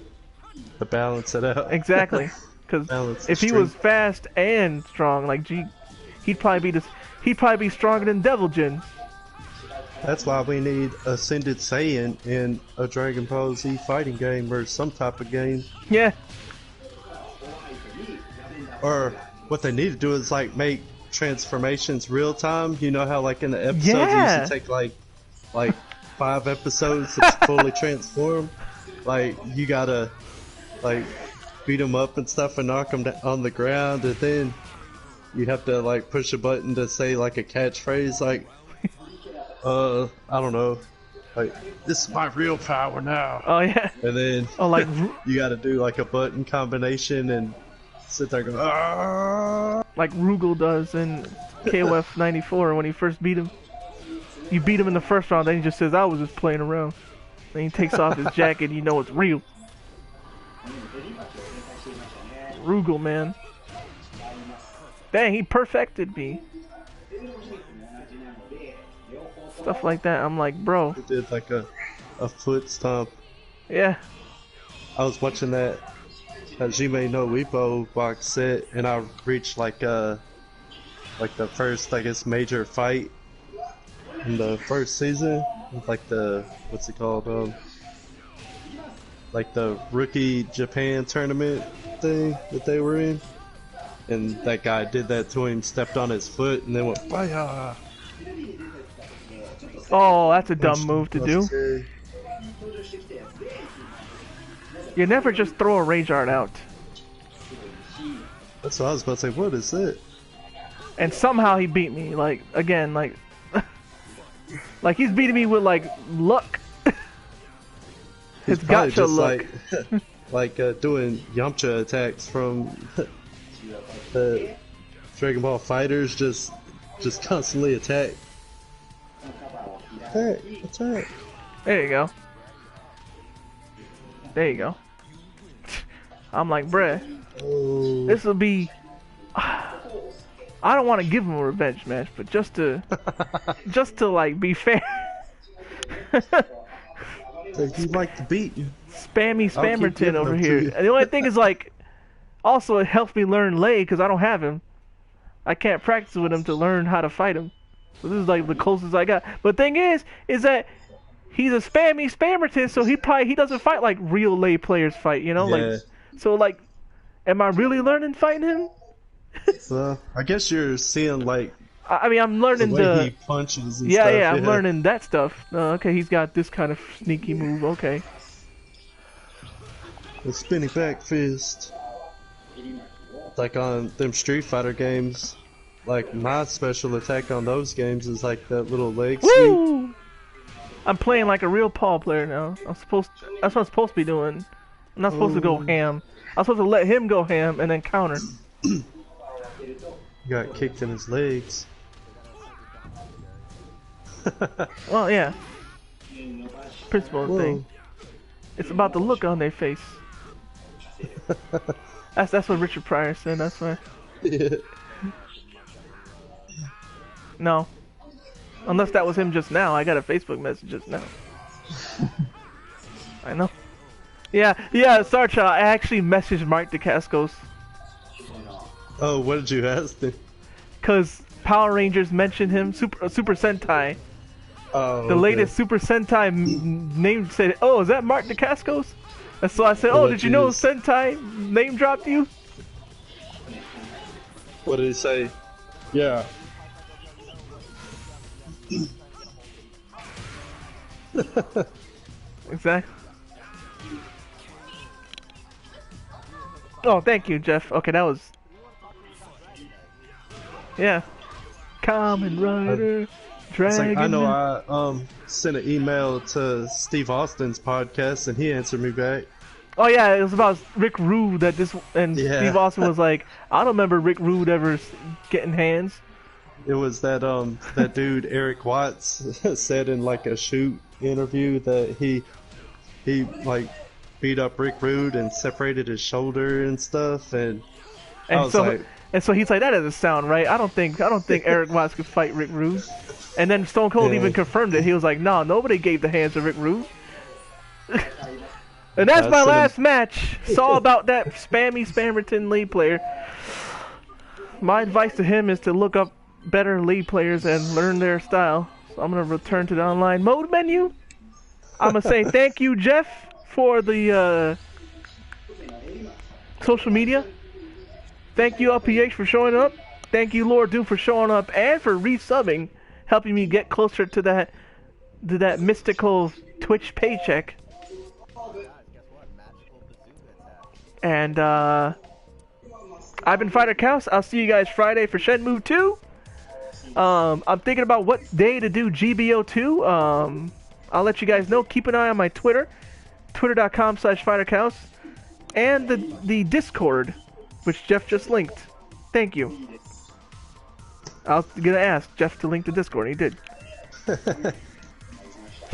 To balance it out. Exactly. Because if he was fast and strong, like he'd probably be stronger than Devil Jin. That's why we need Ascended Saiyan in a Dragon Ball Z fighting game or some type of game. Yeah. Or what they need to do is like make transformations real time. You know how like in the episodes Yeah. it used to take like 5 episodes to fully transform. Like you gotta like beat them up and stuff and knock them on the ground, and then you have to like push a button to say like a catchphrase like I don't know, like this is my real power now. Oh yeah. And then like you got to do like a button combination and sit there going ah! Like Rugal does in KOF 94 when he first beat him. You beat him in the first round, then he just says, "I was just playing around." Then he takes off his jacket, you know it's real. Rugal, man. Dang, he perfected me. Stuff like that, I'm like, bro. He did like a foot stomp. Yeah. I was watching that Hajime no Ippo box set, and I reached like the first, I guess, major fight in the first season, like the what's it called, like the rookie Japan tournament thing that they were in, and that guy did that to him, stepped on his foot, and then went fire. Oh, that's a dumb move to do. Scary. You never just throw a rage art out. That's what I was about to say. What is it? And somehow he beat me. Like again, like like he's beating me with like luck. His Probably gotcha just luck. like doing Yamcha attacks from the Dragon Ball Fighters, just constantly attack. Attack. There you go. There you go. I'm like, bruh, Oh. this will be. I don't want to give him a revenge match, but just to like be fair. If you like to beat you. Spammy I'll keep Spammerton giving over them to here. you. And the only thing is like, also it helps me learn Lei because I don't have him. I can't practice with him to learn how to fight him. So this is like the closest I got. But thing is that he's a spammy Spammerton, so he doesn't fight like real Lei players fight, you know? Yeah. Like, so like, am I really learning fighting him? So I guess you're seeing like I mean, I'm the learning way he punches and yeah, stuff. yeah, I'm learning that stuff. Okay, he's got this kind of sneaky move. Okay. The spinning back fist. Like on them Street Fighter games, like my special attack on those games is like that little leg sweep. Woo! I'm playing like a real Paul player now. That's what I'm supposed to be doing. I'm not supposed to go ham. I'm supposed to let him go ham and then counter. He got kicked in his legs. Well, yeah. Principle Whoa. thing. It's about the look on their face. That's what Richard Pryor said. That's why. Yeah. No. Unless that was him just now. I got a Facebook message just now. I know. Yeah, Sarcha, I actually messaged Mark DeCascos. Oh, what did you ask him? Cause Power Rangers mentioned him, Super Sentai. Oh, The okay. latest Super Sentai name said, "Oh, is that Mark DeCascos?" And so I said, Oh, "Oh, did you know jeez. Sentai name dropped you?" What did he say? Yeah. Exactly. Oh, thank you, Jeff. Okay, that was. Yeah. Kamen Rider, It's Dragon. like, I know I sent an email to Steve Austin's podcast and he answered me back. Oh yeah, it was about Rick Rude that this and Yeah. Steve Austin was like, I don't remember Rick Rude ever getting hands. It was that that dude Eric Watts said in like a shoot interview that he like beat up Rick Rude and separated his shoulder and stuff, and I And was so like, and so he's like, that doesn't sound right. I don't think Eric Watts could fight Rick Rude. And then Stone Cold Yeah. even confirmed it. He was like, no, nobody gave the hands to Rick Rude. And that's my sent him- last match. It's all about that spammy Spammerton lead player. My advice to him is to look up better lead players and learn their style. So I'm gonna return to the online mode menu. I'm gonna say thank you, Jeff, for the social media. Thank you, LPH, for showing up. Thank you, Lord Doom, for showing up and for resubbing, helping me get closer to that mystical Twitch paycheck. And I've been Fighter Chaos. I'll see you guys Friday for Shenmue 2. I'm thinking about what day to do GBO 2. I'll let you guys know. Keep an eye on my Twitter, twitter.com/FighterCows, and the Discord, which Jeff just linked. Thank you. I was gonna ask Jeff to link the Discord, and he did.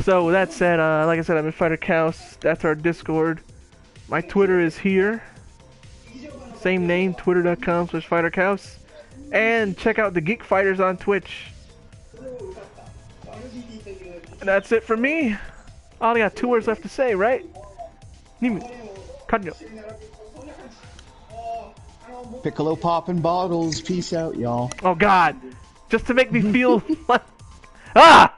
So with that said, like I said, I'm in Fighter Chaos. That's our Discord. My Twitter is here. Same name, twitter.com/FighterCows. And check out the Geek Fighters on Twitch. And that's it for me. I only got 2 words left to say, right? Piccolo popping bottles. Peace out, y'all. Oh God! Just to make me feel like ah!